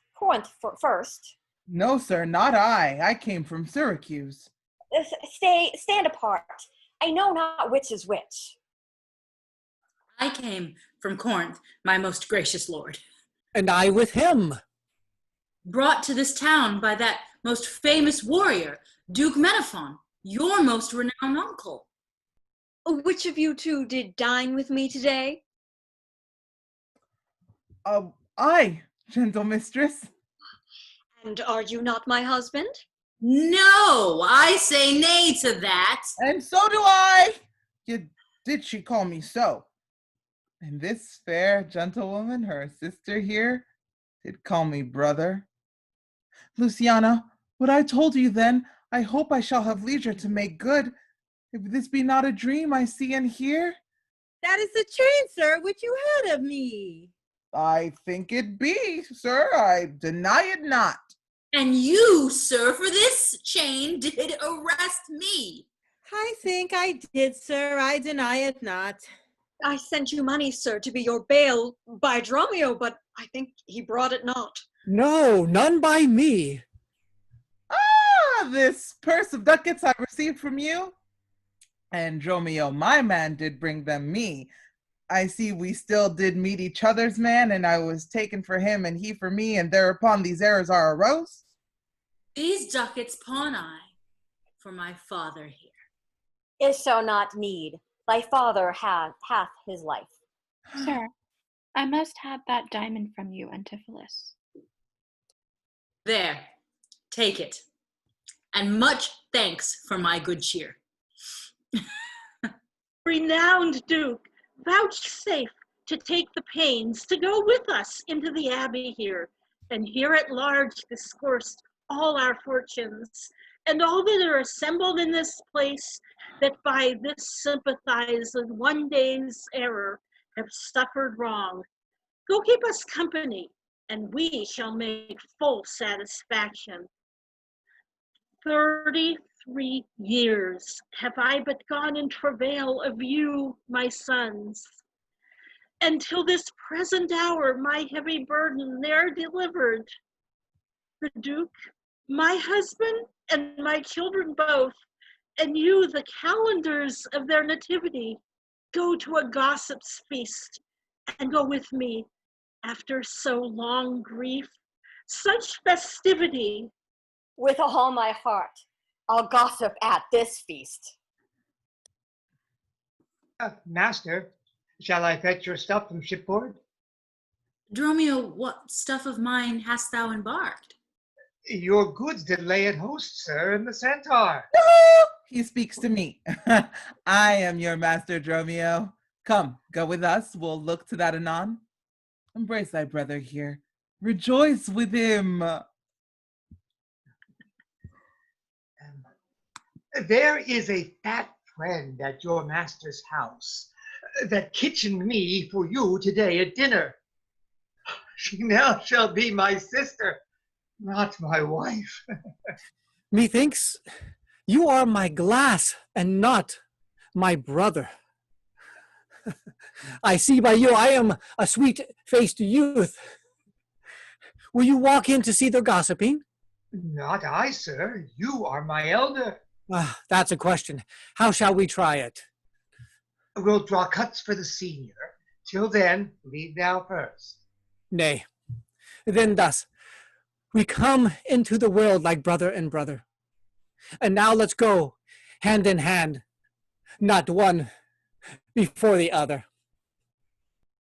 first. No, sir, not I. I came from Syracuse. Stand apart. I know not which is which. I came from Corinth, my most gracious lord. And I with him. Brought to this town by that most famous warrior, Duke Menaphon, your most renowned uncle. Which of you 2 did dine with me today? I, gentle mistress. And are you not my husband? No, I say nay to that. And so do I. Did she call me so? And this fair gentlewoman, her sister here, did call me brother. Luciana, what I told you then, I hope I shall have leisure to make good. If this be not a dream I see and hear. That is the chain, sir, which you had of me. I think it be, sir. I deny it not. And you, sir, for this chain did arrest me. I think I did, sir. I deny it not. I sent you money, sir, to be your bail by Dromio, but I think he brought it not. No, none by me. This purse of ducats I received from you. And Dromio, my man, did bring them me. I see we still did meet each other's man, and I was taken for him, and he for me, and thereupon these errors are arose. These ducats pawn I for my father here. It shall not need. Thy father hath his life. Sir, I must have that diamond from you, Antipholus. There, take it. And much thanks for my good cheer. Renowned Duke, vouchsafe to take the pains to go with us into the abbey here, and here at large discourse all our fortunes, and all that are assembled in this place, that by this sympathize with one day's error have suffered wrong. Go keep us company, and we shall make full satisfaction. 33 years have I but gone in travail of you, my sons, and till this present hour my heavy burden ne'er delivered. The Duke, my husband, and my children both, and you the calendars of their nativity, go to a gossip's feast, and go with me, after so long grief, such festivity. With all my heart, I'll gossip at this feast. Master, shall I fetch your stuff from shipboard? Dromio, what stuff of mine hast thou embarked? Your goods did lay at host, sir, in the Centaur. He speaks to me. I am your master, Dromio. Come, go with us. We'll look to that anon. Embrace thy brother here. Rejoice with him. There is a fat friend at your master's house that kitchened me for you today at dinner. She now shall be my sister, not my wife. Methinks you are my glass and not my brother. I see by you I am a sweet-faced youth. Will you walk in to see their gossiping? Not I, sir. You are my elder. That's a question. How shall we try it? We'll draw cuts for the senior. Till then, lead thou first. Nay, then thus, we come into the world like brother and brother. And now let's go, hand in hand, not one before the other.